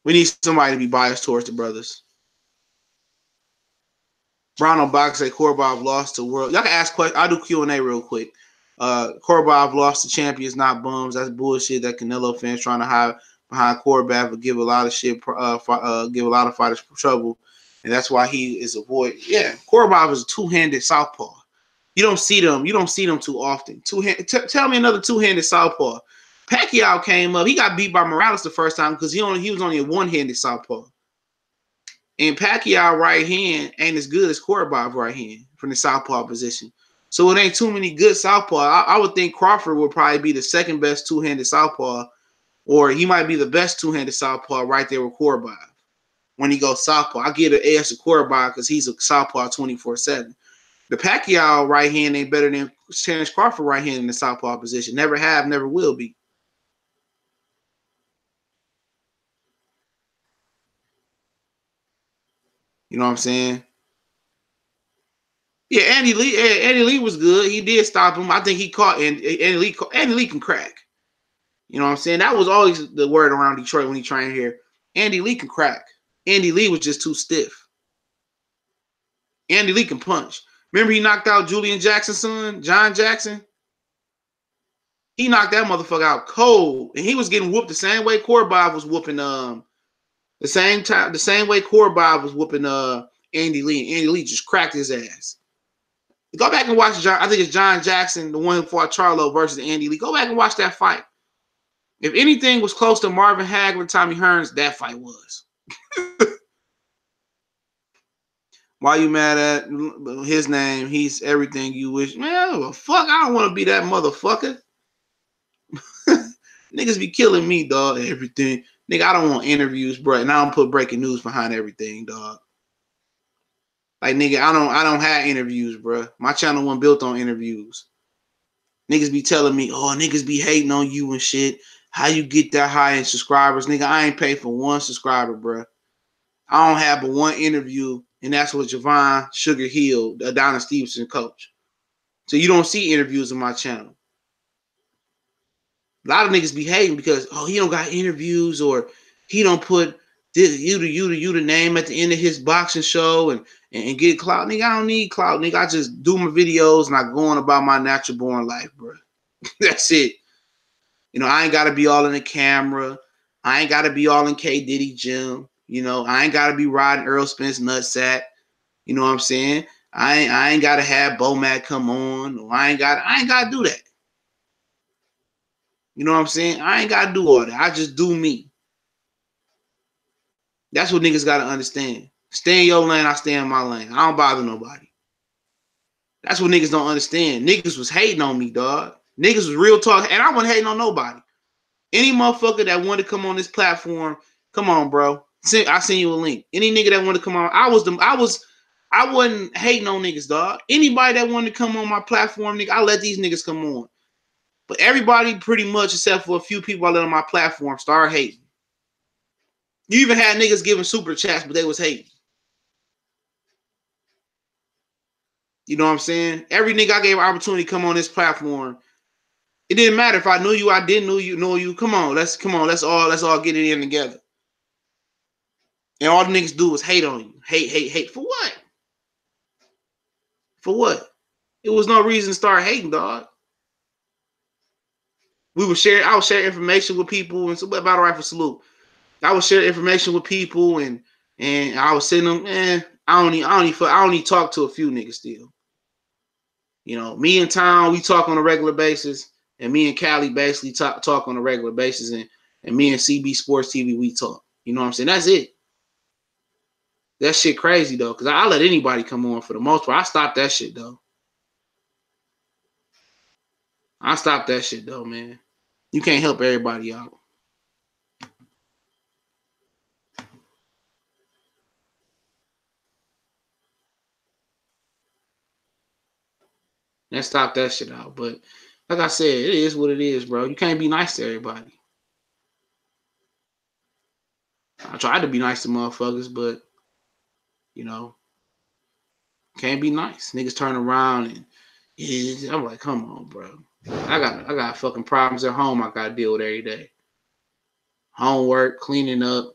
We need somebody to be biased towards the brothers. Brown on Box say Korbov lost to World. Y'all can ask questions. I'll do Q&A real quick. Korbov lost to champions, not bums. That's bullshit. That Canelo fans trying to hide behind Korbov, but give a lot of shit, give a lot of fighters trouble, and that's why he is avoided. Yeah, Korbov is a two-handed southpaw. You don't see them too often. Tell me another two-handed southpaw. Pacquiao came up. He got beat by Morales the first time because he was only a one-handed southpaw. And Pacquiao right hand ain't as good as Korbov right hand from the southpaw position. So it ain't too many good southpaw. I would think Crawford would probably be the second best two-handed southpaw, or he might be the best two-handed southpaw right there with Korbov. When he goes southpaw, I give an edge to Korbov because he's a southpaw 24/7. The Pacquiao right hand ain't better than Terence Crawford right hand in the southpaw position. Never have, never will be. You know what I'm saying? Yeah, Andy Lee was good. He did stop him. I think he caught Andy Lee. Andy Lee can crack. You know what I'm saying? That was always the word around Detroit when he trained here. Andy Lee can crack. Andy Lee was just too stiff. Andy Lee can punch. Remember he knocked out Julian Jackson's son, John Jackson? He knocked that motherfucker out cold. And he was getting whooped the same way Korobov was whooping the same way Korobov was whooping Andy Lee. And Andy Lee just cracked his ass. Go back and watch I think it's John Jackson, the one who fought Charlo versus Andy Lee. Go back and watch that fight. If anything was close to Marvin Hagler, Tommy Hearns, that fight was. Why you mad at his name? He's everything you wish. Man, well, fuck, I don't want to be that motherfucker. Niggas be killing me, dog. Everything. Nigga, I don't want interviews, bro. And I don't put breaking news behind everything, dog. Like, nigga, I don't have interviews, bro. My channel wasn't built on interviews. Niggas be telling me, oh, niggas be hating on you and shit. How you get that high in subscribers? Nigga, I ain't paid for one subscriber, bro. I don't have but one interview, and that's with Javon Sugar Hill, the Adonis Stevenson coach. So you don't see interviews on my channel. A lot of niggas be hating because, oh, he don't got interviews, or he don't put this, you the name at the end of his boxing show and get clout. Nigga, I don't need clout. Nigga, I just do my videos and I go on about my natural born life, bro. That's it. You know, I ain't got to be all in the camera. I ain't got to be all in K. Diddy gym. You know, I ain't got to be riding Earl Spence nutsack. You know what I'm saying? I ain't got to have Bomac come on. Or I ain't got to do that. You know what I'm saying? I ain't got to do all that. I just do me. That's what niggas got to understand. Stay in your lane, I stay in my lane. I don't bother nobody. That's what niggas don't understand. Niggas was hating on me, dog. Niggas was real talk, and I wasn't hating on nobody. Any motherfucker that wanted to come on this platform, come on, bro. I send you a link. Any nigga that wanted to come on, I wasn't hating on niggas, dog. Anybody that wanted to come on my platform, nigga, I let these niggas come on. But everybody pretty much, except for a few people I let on my platform, started hating. You even had niggas giving super chats, but they was hating. You know what I'm saying? Every nigga I gave an opportunity to come on this platform. It didn't matter if I knew you, I didn't know you. Come on, let's all get it in together. And all the niggas do is hate on you. Hate. For what? For what? It was no reason to start hating, dog. I would share information with people, and so Battle Rifle Salute. I would share information with people, and I was send them, I don't even talk to a few niggas still. You know, me and Tom, we talk on a regular basis, and me and Callie basically talk on a regular basis, and me and CB Sports TV, we talk. You know what I'm saying? That's it. That shit crazy, though, because I let anybody come on for the most part. I stopped that shit, though. I stopped that shit, though, man. You can't help everybody out. Let's stop that shit out. But like I said, it is what it is, bro. You can't be nice to everybody. I tried to be nice to motherfuckers, but, you know, can't be nice. Niggas turn around and I'm like, come on, bro. I got fucking problems at home I gotta deal with every day. Homework, cleaning up,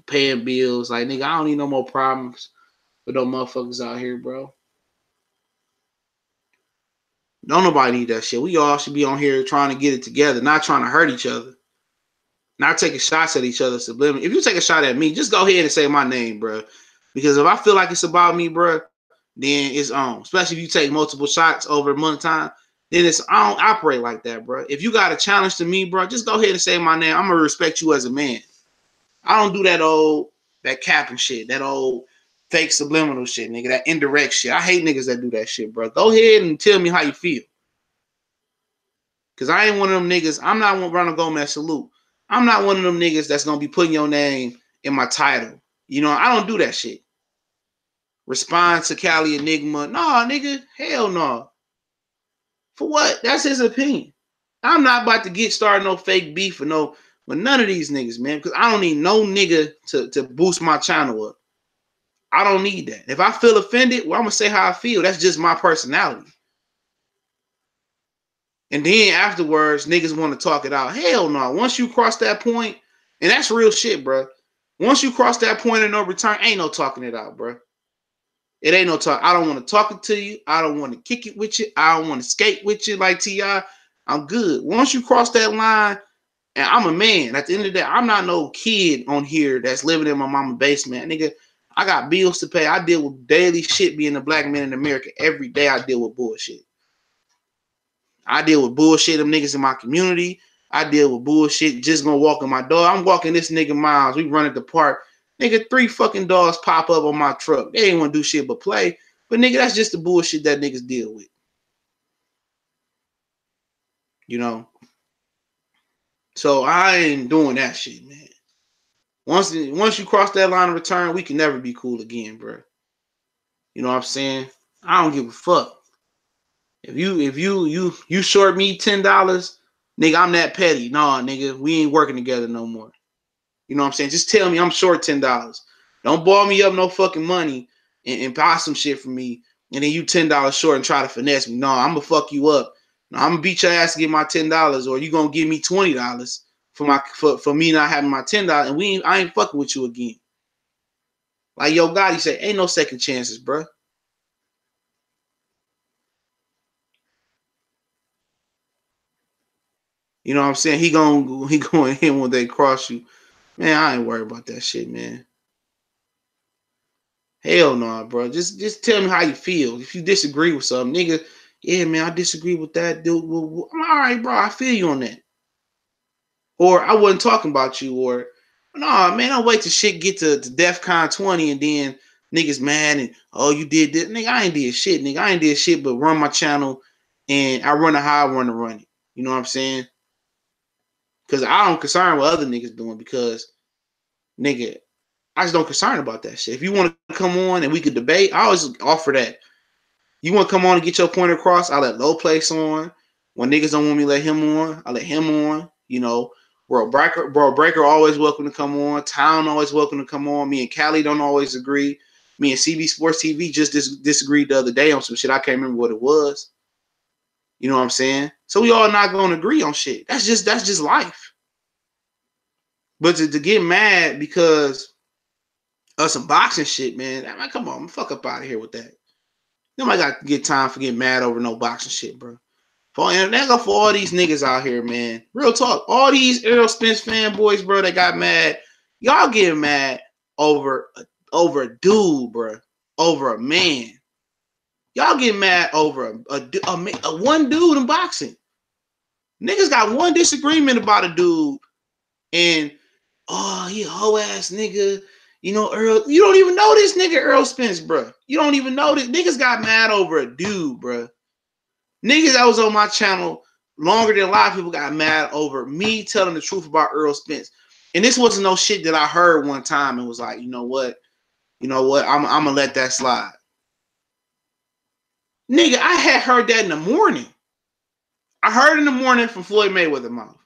paying bills. Like, nigga, I don't need no more problems with no motherfuckers out here, bro. Don't nobody need that shit. We all should be on here trying to get it together, not trying to hurt each other. Not taking shots at each other subliminally. If you take a shot at me, just go ahead and say my name, bro. Because if I feel like it's about me, bro, then it's on. Especially if you take multiple shots over a month of time, then I don't operate like that, bro. If you got a challenge to me, bro, just go ahead and say my name. I'm going to respect you as a man. I don't do that capping shit, that old fake subliminal shit, nigga, that indirect shit. I hate niggas that do that shit, bro. Go ahead and tell me how you feel. Because I ain't one of them niggas. I'm not one Ronald Gomez Salute. I'm not one of them niggas that's going to be putting your name in my title. You know, I don't do that shit. Respond to Cali Enigma. Nah, nigga. Hell no. For what? That's his opinion. I'm not about to get started no fake beef with none of these niggas, man. Because I don't need no nigga to boost my channel up. I don't need that. If I feel offended, well, I'm going to say how I feel. That's just my personality. And then afterwards, niggas want to talk it out. Hell no. Once you cross that point, and that's real shit, bro. Once you cross that point of no return, ain't no talking it out, bro. It ain't no talk. I don't want to talk it to you. I don't want to kick it with you. I don't want to skate with you like T.I. I'm good. Once you cross that line, and I'm a man. At the end of the day, I'm not no kid on here that's living in my mama's basement. Nigga, I got bills to pay. I deal with daily shit being a black man in America. Every day I deal with bullshit. I deal with bullshit, them niggas in my community. I deal with bullshit just gonna walk in my door. I'm walking this nigga miles. We run at the park. Nigga, 3 fucking dogs pop up on my truck. They ain't want to do shit but play. But nigga, that's just the bullshit that niggas deal with. You know? So I ain't doing that shit, man. Once you cross that line of return, we can never be cool again, bro. You know what I'm saying? I don't give a fuck. If you short me $10, nigga, I'm that petty. Nah, nigga, we ain't working together no more. You know what I'm saying? Just tell me I'm short $10. Don't ball me up no fucking money and buy some shit from me, and then you $10 short and try to finesse me. No, I'm gonna fuck you up. No, I'm gonna beat your ass to get my $10, or you gonna give me $20 for me not having my $10, and I ain't fucking with you again. Like Yo Gotti said, ain't no second chances, bro. You know what I'm saying? He going in when they cross you. Man, I ain't worried about that shit, man. Hell no, bro. Just tell me how you feel. If you disagree with something, nigga, yeah, man, I disagree with that, dude. Well, I'm all right, bro. I feel you on that. Or I wasn't talking about you. Or nah, man, I'll wait till shit get to DEFCON 20 and then niggas mad and oh, you did this. Nigga, I ain't did shit, nigga. I ain't did shit but run my channel and I run it how I want to run it. You know what I'm saying? Because I don't concern what other niggas doing because, nigga, I just don't concern about that shit. If you want to come on and we could debate, I always offer that. You want to come on and get your point across, I let Low Place on. When niggas don't want me to let him on, I let him on. You know, Breaker always welcome to come on. Town always welcome to come on. Me and Cali don't always agree. Me and CB Sports TV just disagreed the other day on some shit. I can't remember what it was. You know what I'm saying? So we all not going to agree on shit. That's just life. But to get mad because of some boxing shit, man, come on, fuck up out of here with that. Nobody got to get time for getting mad over no boxing shit, bro. And that's for all these niggas out here, man. Real talk. All these Errol Spence fanboys, bro, that got mad. Y'all getting mad over a dude, bro. Over a man. Y'all get mad over a one dude in boxing. Niggas got one disagreement about a dude, and oh, he a hoe ass nigga. You know, Earl, you don't even know this nigga Errol Spence, bro. You don't even know this. Niggas got mad over a dude, bro. Niggas that was on my channel longer than a lot of people got mad over me telling the truth about Errol Spence. And this wasn't no shit that I heard one time and was like, you know what, I'm gonna let that slide. Nigga, I had heard that in the morning. I heard in the morning from Floyd Mayweather mouth.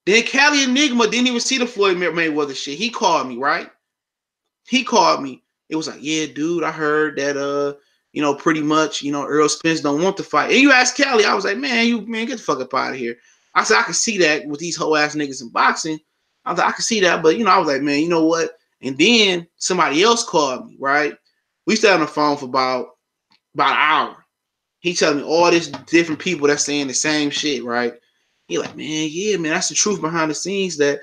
Then Cali Enigma didn't even see the Floyd Mayweather shit. He called me, right? He called me. It was like, yeah, dude, I heard that pretty much, Errol Spence don't want to fight. And you asked Cali, I was like, man, get the fuck up out of here. I said, I can see that with these hoe ass niggas in boxing. I was like, I can see that, but I was like, man, you know what? And then somebody else called me, right? We stayed on the phone for about an hour. He telling me all these different people that's saying the same shit, right? He like, man, yeah, man, that's the truth behind the scenes that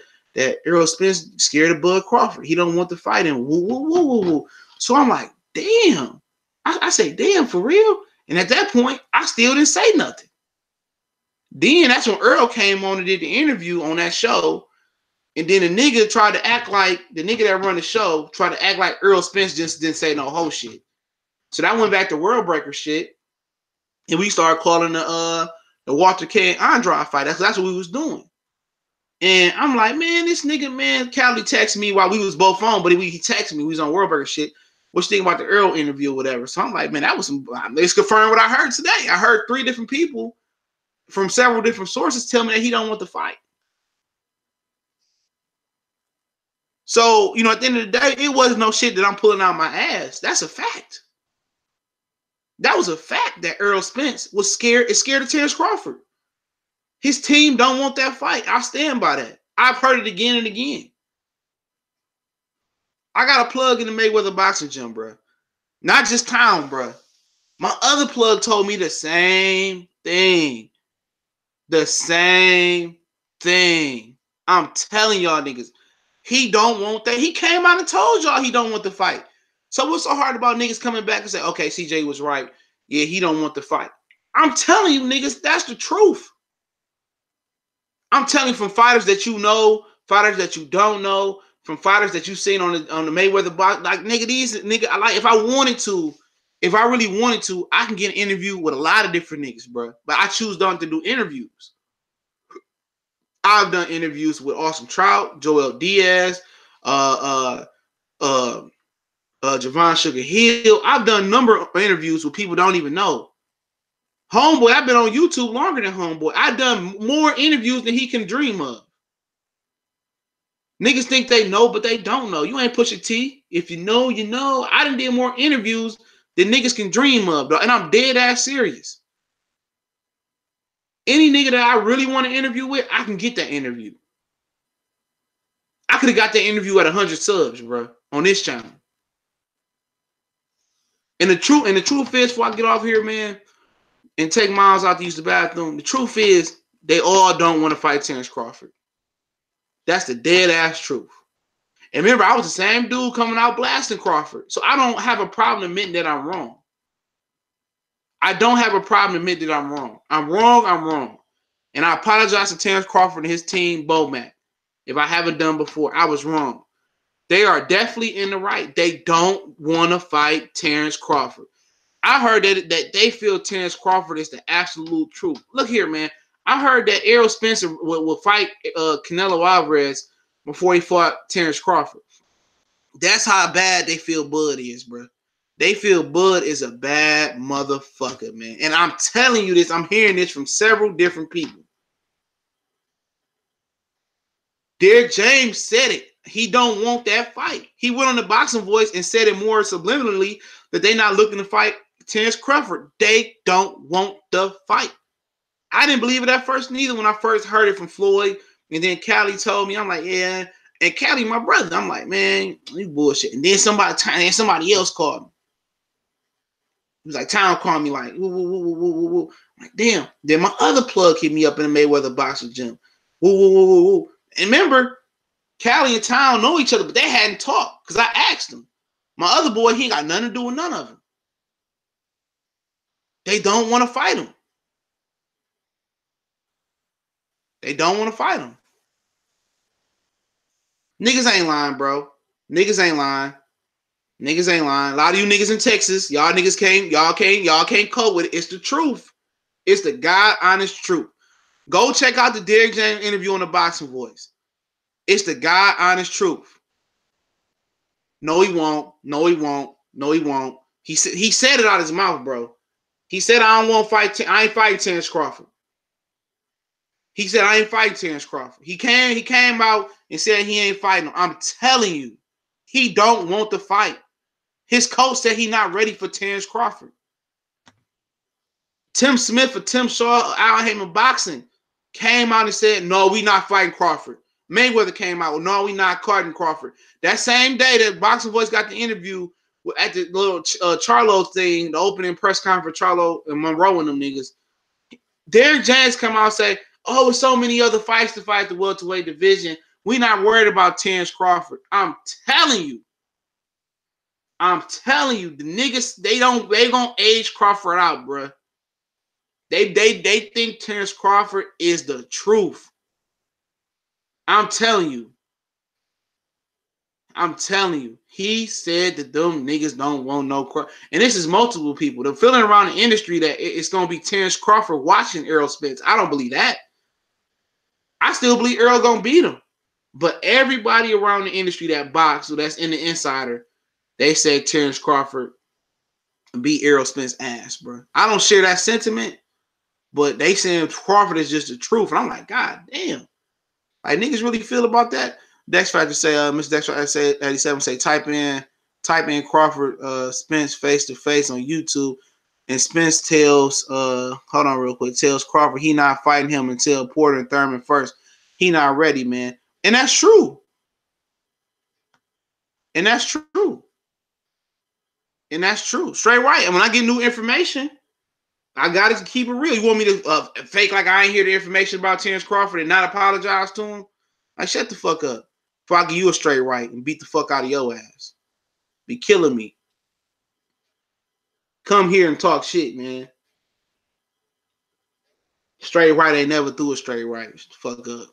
Errol Spence scared of Bud Crawford. He don't want to fight him. Woo, woo, woo, woo, woo. So I'm like, damn. I say, damn, for real? And at that point, I still didn't say nothing. Then that's when Earl came on and did the interview on that show. And then the nigga tried to act like, the nigga that run the show, tried to act like Errol Spence just didn't say no whole shit. So that went back to World Breaker shit. And we started calling the Walter K and Andrade fight. That's what we was doing. And I'm like, man, this nigga, man, Cali texted me while we was both on, but he texted me. We was on World Burger shit. What you think about the Earl interview or whatever? So I'm like, man, that was some. It's confirmed what I heard today. I heard 3 different people from several different sources tell me that he don't want to fight. So, at the end of the day, it wasn't no shit that I'm pulling out my ass. That's a fact. That was a fact that Errol Spence was scared of Terrence Crawford. His team don't want that fight. I stand by that. I've heard it again and again. I got a plug in the Mayweather boxing gym, bro. Not just Town, bro. My other plug told me the same thing. The same thing. I'm telling y'all niggas. He don't want that. He came out and told y'all he don't want the fight. So what's so hard about niggas coming back and say, okay, CJ was right. Yeah, he don't want the fight. I'm telling you niggas, that's the truth. I'm telling you from fighters that you know, fighters that you don't know, from fighters that you seen on the Mayweather box. Like nigga, like if I wanted to, if I really wanted to, I can get an interview with a lot of different niggas, bro. But I choose not to do interviews. I've done interviews with Austin Trout, Joel Diaz, Javon Sugar Hill. I've done a number of interviews with people don't even know. Homeboy, I've been on YouTube longer than Homeboy. I've done more interviews than he can dream of. Niggas think they know, but they don't know. You ain't Pusha T. If you know, you know. I done did more interviews than niggas can dream of, bro. And I'm dead ass serious. Any nigga that I really want to interview with, I can get that interview. I could have got that interview at 100 subs, bro, on this channel. And the truth is, before I get off here, man, and take Miles out to use the bathroom, the truth is they all don't want to fight Terrence Crawford. That's the dead ass truth. And remember, I was the same dude coming out blasting Crawford. So I don't have a problem admitting that I'm wrong. I don't have a problem admitting that I'm wrong. I'm wrong. And I apologize to Terrence Crawford and his team, Bomac. If I haven't done before, I was wrong. They are definitely in the right. They don't want to fight Terrence Crawford. I heard that they feel Terrence Crawford is the absolute truth. Look here, man. I heard that Errol Spencer will fight Canelo Alvarez before he fought Terrence Crawford. That's how bad they feel Bud is, bro. They feel Bud is a bad motherfucker, man. And I'm telling you this, I'm hearing this from several different people. Derek James said it. He don't want that fight. He went on the Boxing Voice and said it more subliminally that they're not looking to fight Terrence Crawford. They don't want the fight. I didn't believe it at first neither when I first heard it from Floyd. And then Callie told me, I'm like, yeah. And Callie, my brother, I'm like, man, you bullshit. And then somebody else called me. He was like, Town called me like, woo, woo, woo, woo, woo, woo. I'm like, damn. Then my other plug hit me up in the Mayweather boxing gym. Woo, woo, woo, woo, woo. And remember, Callie and Town know each other, but they hadn't talked because I asked them. My other boy, he ain't got nothing to do with none of them. They don't want to fight him. They don't want to fight him. Niggas ain't lying, bro. Niggas ain't lying. Niggas ain't lying. A lot of you niggas in Texas, y'all niggas can't cope with it. It's the truth. It's the God honest truth. Go check out the Derek James interview on the Boxing Voice. It's the God honest truth. No, he won't. No, he won't. No, he won't. He said it out of his mouth, bro. He said, I don't want to fight. I ain't fighting Terrence Crawford. He said, I ain't fighting Terrence Crawford. He came out and said he ain't fighting him. I'm telling you, he don't want to fight. His coach said he not ready for Terrence Crawford. Tim Smith or Tim Shaw, Al Heyman Boxing, came out and said, no, we not fighting Crawford. Mayweather came out, no, we not fighting Crawford. That same day that Boxing Voice got the interview at the little Charlo thing, the opening press conference, Charlo and Monroe and them niggas, Derek James come out and say, oh, there's so many other fights to fight the welterweight division. We not worried about Terrence Crawford. I'm telling you, the niggas, they gonna age Crawford out, bro. They think Terrence Crawford is the truth. I'm telling you. He said that them niggas don't want no Crawford. And this is multiple people. They're feeling around the industry that it's gonna be Terrence Crawford watching Errol Spence. I don't believe that. I still believe Errol gonna beat him. But everybody around the industry that box, so that's in the insider, they said Terrence Crawford beat Errol Spence's ass, bro. I don't share that sentiment, but they saying Crawford is just the truth. And I'm like, God damn. Like, niggas really feel about that? Dex Factor say, Mr. Dex Factor say 87 say type in Crawford Spence face to face on YouTube. And Spence tells, hold on real quick, tells Crawford he not fighting him until Porter and Thurman first. He not ready, man. And that's true. And that's true. Straight right. And when I get new information, I got to keep it real. You want me to fake like I ain't hear the information about Terrence Crawford and not apologize to him? Like, shut the fuck up before I give you a straight right and beat the fuck out of your ass. Be killing me. Come here and talk shit, man. Straight right ain't never threw a straight right. Shut the fuck up.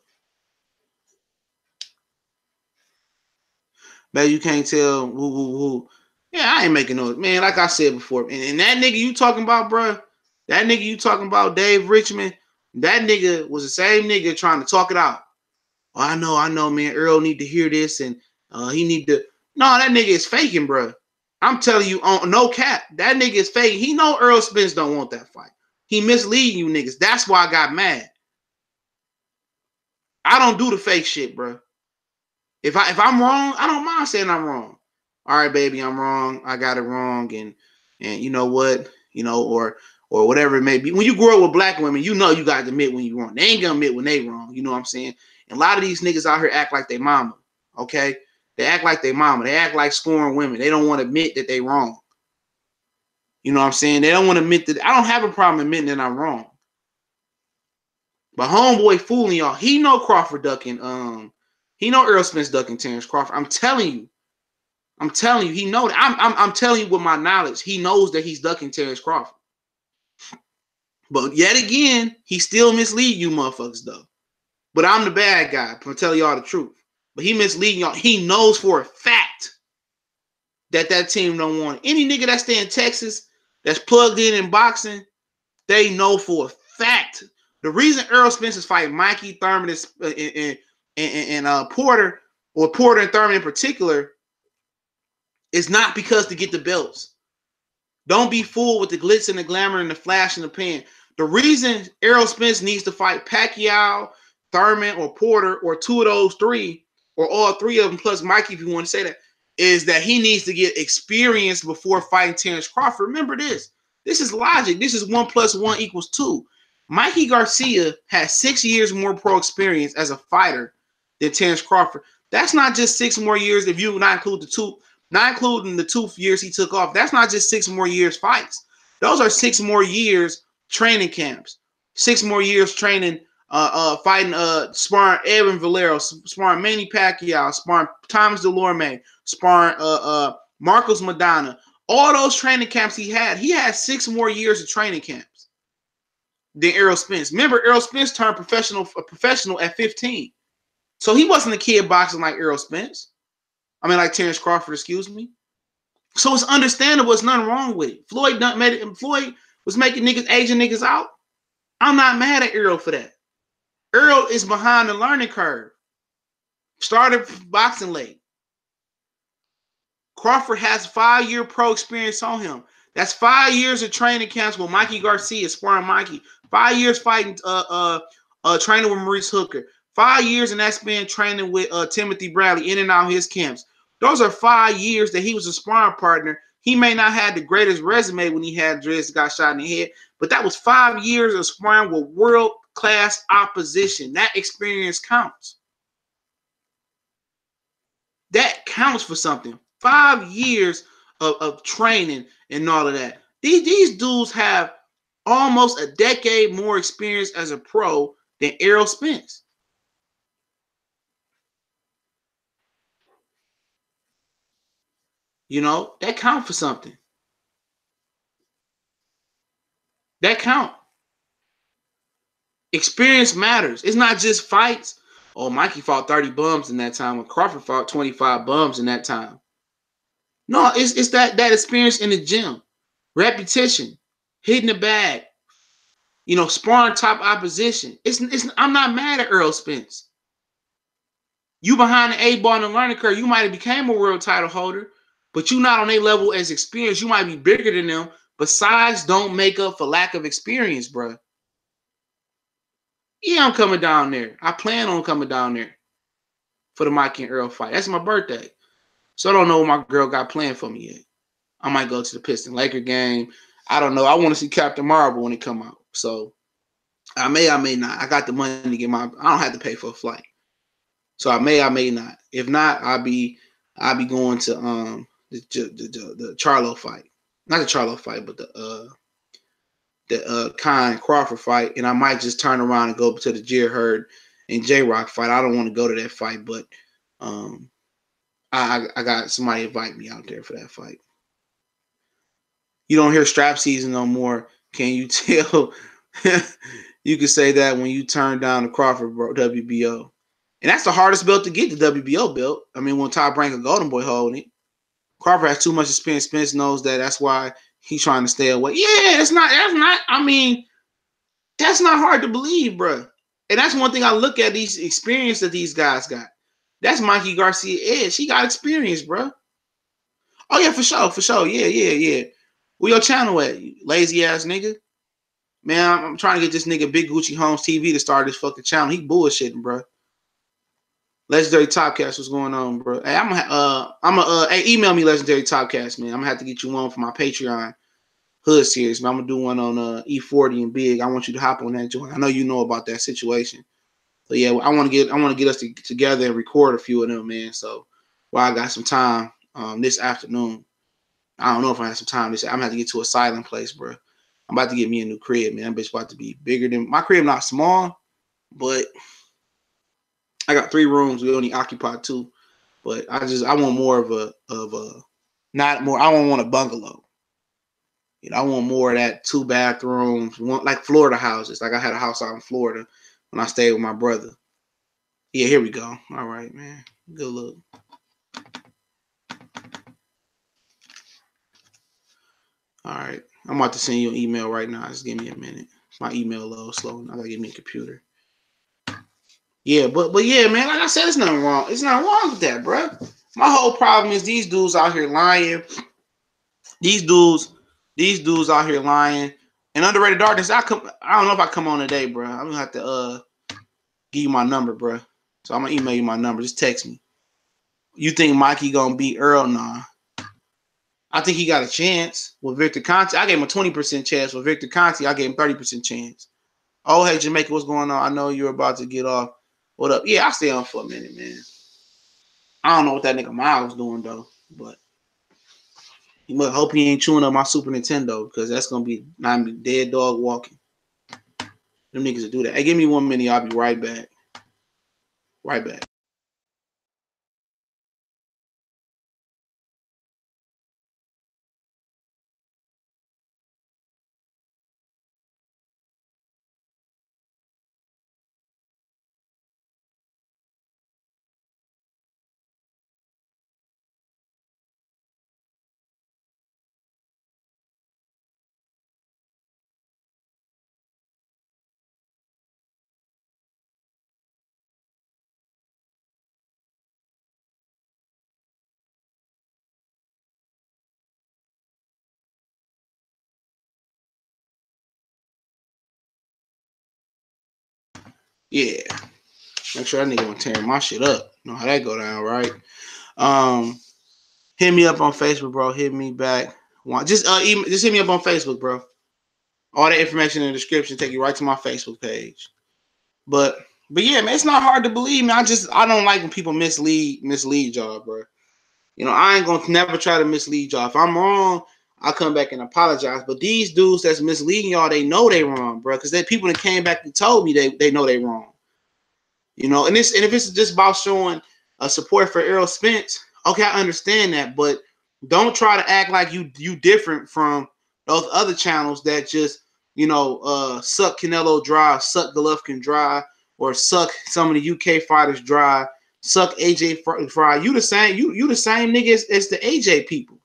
Man, you can't tell who. Yeah, I ain't making no. Man, like I said before, and that nigga you talking about, bro, that nigga you talking about, Dave Richmond, that nigga was the same nigga trying to talk it out. Oh, I know, man. Earl need to hear this, and he need to. No, that nigga is faking, bro. I'm telling you, on no cap, that nigga is faking. He know Earl Spence don't want that fight. He misleading you niggas. That's why I got mad. I don't do the fake shit, bro. If I'm wrong, I don't mind saying I'm wrong. All right, baby, I'm wrong. I got it wrong, and you know what, or whatever it may be. When you grow up with black women, you know you got to admit when you're wrong. They ain't gonna admit when they wrong. You know what I'm saying? And a lot of these niggas out here act like they mama. Okay, they act like they mama. They act like scorned women. They don't want to admit that they wrong. You know what I'm saying? They don't want to admit that. I don't have a problem admitting that I'm wrong. But homeboy fooling y'all. He know Crawford ducking. He know Earl Spence ducking Terrence Crawford. I'm telling you, he know that. I'm telling you with my knowledge, he knows that he's ducking Terrence Crawford. But yet again, he still mislead you motherfuckers though. But I'm the bad guy for telling y'all the truth. But he misleading y'all. He knows for a fact that team don't want it. Any nigga that stay in Texas that's plugged in boxing, they know for a fact. The reason Earl Spence is fighting Mikey Thurman and Porter, or Porter and Thurman in particular, is not because to get the belts. Don't be fooled with the glitz and the glamour and the flash and the pan. The reason Errol Spence needs to fight Pacquiao, Thurman, or Porter, or two of those three, or all three of them, plus Mikey, if you want to say that, is that he needs to get experience before fighting Terrence Crawford. Remember this. This is logic. This is 1 + 1 = 2. Mikey Garcia has 6 years more pro experience as a fighter than Terrence Crawford. That's not just 6 more years if you not include not including the 2 years he took off. That's not just 6 more years fights. Those are 6 more years training camps. 6 more years training, fighting, sparring Evan Valero, sparring Manny Pacquiao, sparring Thomas Delorme, sparring Marcos Madonna. All those training camps he had 6 more years of training camps than Errol Spence. Remember, Errol Spence turned professional at 15. So he wasn't a kid boxing like Errol Spence. I mean, like Terrence Crawford, excuse me. So it's understandable. There's nothing wrong with it. Floyd was making niggas, aging niggas out. I'm not mad at Errol for that. Errol is behind the learning curve. Started boxing late. Crawford has 5-year pro experience on him. That's 5 years of training camps with Mikey Garcia, sparring Mikey. 5 years fighting, training with Maurice Hooker. 5 years in that span training with Timothy Bradley in and out his camps. Those are 5 years that he was a sparring partner. He may not have the greatest resume when he had dreads, got shot in the head, but that was 5 years of sparring with world-class opposition. That experience counts. That counts for something. 5 years of training and all of that. These dudes have almost a decade more experience as a pro than Errol Spence. You know, that count for something. That count. Experience matters. It's not just fights. Oh, Mikey fought 30 bums in that time, when Crawford fought 25 bums in that time. No, it's that experience in the gym. Repetition. Hitting the bag. You know, sparring top opposition. I'm not mad at Errol Spence. You behind the 8 ball in the learning curve. You might have became a world title holder, but you not on their level as experience. You might be bigger than them, but size don't make up for lack of experience, bro. Yeah, I'm coming down there. I plan on coming down there for the Mikey and Earl fight. That's my birthday. So I don't know what my girl got planned for me yet. I might go to the Piston Laker game. I don't know. I want to see Captain Marvel when it come out. So I may not. I got the money to get I don't have to pay for a flight. So I may not. If not, I'll be going to the Charlo fight. not the Charlo fight, but the Khan Crawford fight, and I might just turn around and go to the Jer Hurd and J Rock fight. I don't want to go to that fight, but I got somebody invite me out there for that fight. You don't hear strap season no more. Can you tell? You could say that when you turn down the Crawford WBO. And that's the hardest belt to get, the WBO belt. I mean, when Top Rank a Golden Boy holding it. Crawford has too much experience. Spence knows that. That's why he's trying to stay away. Yeah, that's not, I mean, that's not hard to believe, bro. And that's one thing I look at, these experience that these guys got. That's Mikey Garcia Edge. He got experience, bro. Oh, yeah, for sure. Yeah. Where your channel at, you lazy ass nigga? Man, I'm trying to get this nigga Big Gucci Homes TV to start this fucking channel. He bullshitting, bro. Legendary Topcast, what's going on, bro? Hey, hey, email me Legendary Topcast, man. I'm gonna have to get you one for my Patreon Hood series, man. I'm gonna do one on E40 and Big. I want you to hop on that joint. I know you know about that situation. So yeah, I want to get us together and record a few of them, man. So while I got some time this afternoon, I don't know if I have some time. I'm gonna have to get to a silent place, bro. I'm about to get me a new crib, man. That bitch about to be bigger than my crib. Not small, but I got 3 rooms. We only occupy 2, but I want more of a not more. I don't want a bungalow. You know, I want more of that 2 bathrooms, one like Florida houses. Like I had a house out in Florida when I stayed with my brother. Yeah, here we go. All right, man. Good look. All right, I'm about to send you an email right now. Just give me a minute. My email a little slow. I gotta get me a computer. Yeah, but yeah, man. Like I said, it's nothing wrong. It's nothing wrong with that, bro. My whole problem is these dudes out here lying. These dudes out here lying. And Underrated Darkness, I don't know if I come on today, bro. I'm gonna have to give you my number, bro. So I'm gonna email you my number. Just text me. You think Mikey gonna beat Earl? Nah. I think he got a chance with Victor Conte. I gave him a 20% chance. With Victor Conte, I gave him 30% chance. Oh, hey, Jamaica, what's going on? I know you're about to get off. What up? Yeah, I'll stay on for a minute, man. I don't know what that nigga Miles doing, though. But he must hope he ain't chewing up my Super Nintendo because that's going to be not dead dog walking. Them niggas will do that. Hey, give me 1 minute. I'll be right back. Right back. Yeah. Make sure that nigga don't tear my shit up. You know how that go down, right? Hit me up on Facebook, bro. Hit me back. Just hit me up on Facebook, bro. All that information in the description take you right to my Facebook page. But yeah, man, it's not hard to believe, man. I don't like when people mislead y'all, bro. You know, I ain't gonna never try to mislead y'all. If I'm wrong, I'll come back and apologize. But these dudes that's misleading y'all, they know they wrong, bro. Because they people that came back and told me they know they wrong. You know, and if it's just about showing a support for Errol Spence, okay, I understand that, but don't try to act like you different from those other channels that just, you know, suck Canelo dry, suck Golovkin dry, or suck some of the UK fighters dry, suck AJ Fry. You the same, you the same nigga as the AJ people.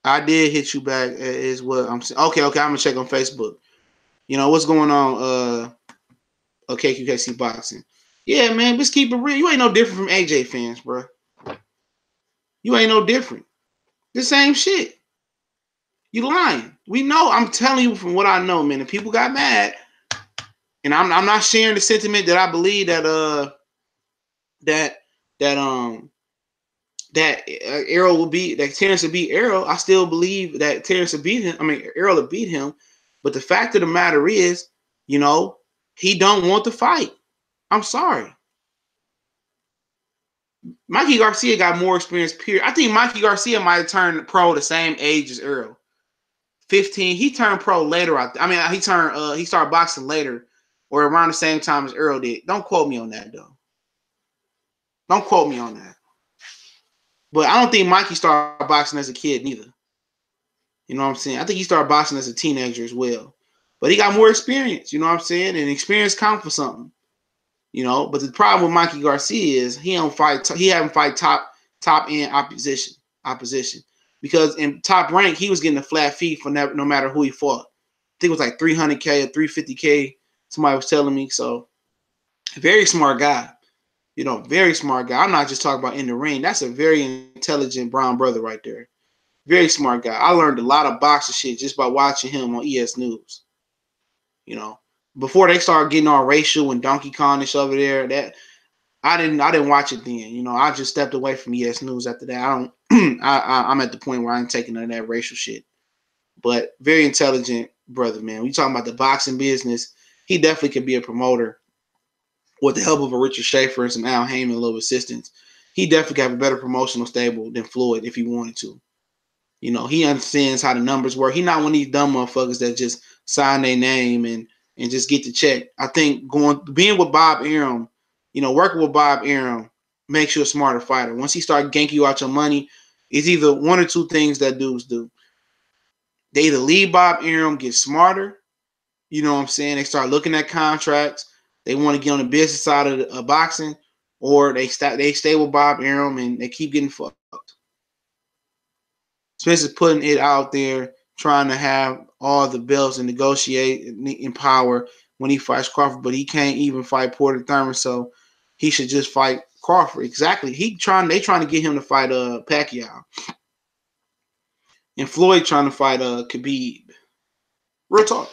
I did hit you back, is what I'm saying. Okay, I'm gonna check on Facebook. You know what's going on? Okay, QKC Boxing. Yeah, man, just keep it real. You ain't no different from AJ fans, bro. You ain't no different. The same shit. You lying. We know. I'm telling you from what I know, man. If people got mad, and I'm not sharing the sentiment that I believe that Errol will beat, that Terrence will beat Errol. I still believe that Terrence will beat him. I mean, Errol will beat him. But the fact of the matter is, you know, he don't want to fight. I'm sorry. Mikey Garcia got more experience, period. I think Mikey Garcia might have turned pro the same age as Earl. 15. He turned pro later. I mean, he started boxing later or around the same time as Earl did. Don't quote me on that, though. Don't quote me on that. But I don't think Mikey started boxing as a kid neither. You know what I'm saying? I think he started boxing as a teenager as well. But he got more experience, you know what I'm saying? And experience counts for something. You know, but the problem with Mikey Garcia is he haven't fight top end opposition. Because in top rank, he was getting a flat fee for no matter who he fought. I think it was like 300K or 350K. Somebody was telling me. So very smart guy. You know, very smart guy. I'm not just talking about in the ring. That's a very intelligent brown brother right there. Very smart guy. I learned a lot of boxing shit just by watching him on ES News. You know, before they started getting all racial and Donkey Kong-ish over there, that I didn't watch it then. You know, I just stepped away from ES News after that. I don't. I'm at the point where I ain't taking none of that racial shit. But very intelligent brother, man. We talking about the boxing business. He definitely could be a promoter with the help of a Richard Schaefer and some Al Heyman, a little assistance. He definitely could have a better promotional stable than Floyd if he wanted to. You know, he understands how the numbers work. He not one of these dumb motherfuckers that just sign their name and just get the check. I think being with Bob Arum, you know, working with Bob Arum makes you a smarter fighter. Once he start ganking you out your money, it's either one or two things that dudes do. They either leave Bob Arum, get smarter, you know what I'm saying? They start looking at contracts. They want to get on the business side of boxing, or they stay with Bob Arum and they keep getting fucked. Spencer's putting it out there, trying to have all the belts and negotiate in power when he fights Crawford, but he can't even fight Porter Thurman, so he should just fight Crawford. Exactly. They trying to get him to fight Pacquiao. And Floyd trying to fight Khabib. Real talk.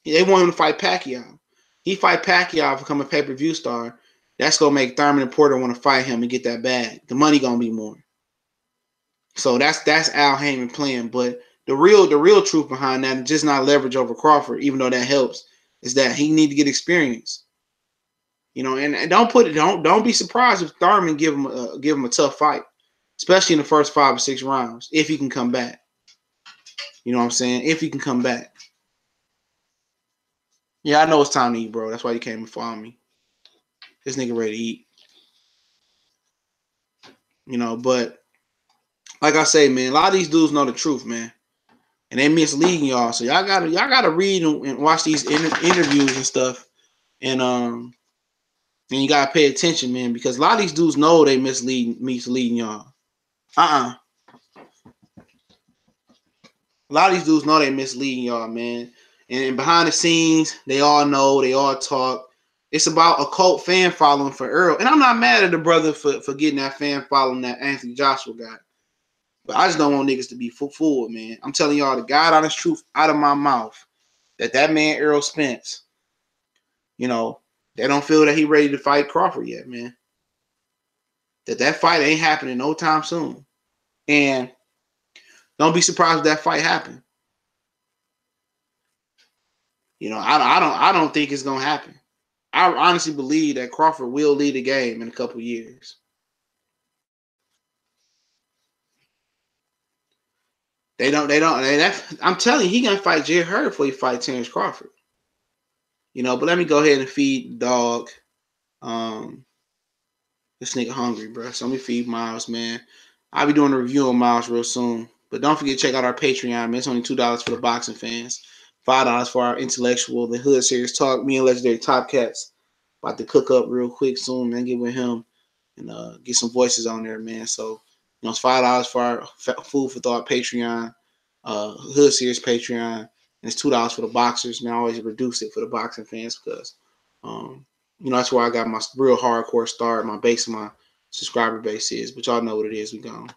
They want him to fight Pacquiao. He fight Pacquiao, become a pay-per-view star. That's gonna make Thurman and Porter want to fight him and get that bag. The money gonna be more. So that's Al Heyman playing. But the real truth behind that, and just not leverage over Crawford, even though that helps, is that he need to get experience. You know, and don't be surprised if Thurman give him a tough fight, especially in the first 5 or 6 rounds, if he can come back. You know what I'm saying? If he can come back. Yeah, I know it's time to eat, bro. That's why you came and follow me. This nigga ready to eat. You know, but like I say, man, a lot of these dudes know the truth, man, and they misleading y'all. So y'all gotta read and watch these interviews and stuff, and you gotta pay attention, man, because a lot of these dudes know they misleading y'all. A lot of these dudes know they misleading y'all, man. And behind the scenes, they all know, they all talk. It's about a cult fan following for Earl. And I'm not mad at the brother for getting that fan following that Anthony Joshua guy. But I just don't want niggas to be fooled, man. I'm telling y'all the God honest truth out of my mouth that man Errol Spence, you know, they don't feel that he ready to fight Crawford yet, man. That fight ain't happening no time soon. And don't be surprised if that fight happen. You know, I don't think it's gonna happen. I honestly believe that Crawford will lead the game in a couple years. I'm telling you, he gonna fight Jerry Hurd before he fight Terrence Crawford. You know, but let me go ahead and feed the dog. This nigga hungry, bro. So let me feed Miles, man. I'll be doing a review on Miles real soon. But don't forget to check out our Patreon, man. It's only $2 for the boxing fans. $5 for our intellectual, the Hood Series talk. Me and Legendary Top Cats about to cook up real quick soon, man. Get with him and get some voices on there, man. So, you know, it's $5 for our Food for Thought Patreon, Hood Series Patreon, and it's $2 for the boxers. Man, I always reduce it for the boxing fans because, you know, that's where I got my real hardcore start, my base, my subscriber base is. But y'all know what it is. We gone.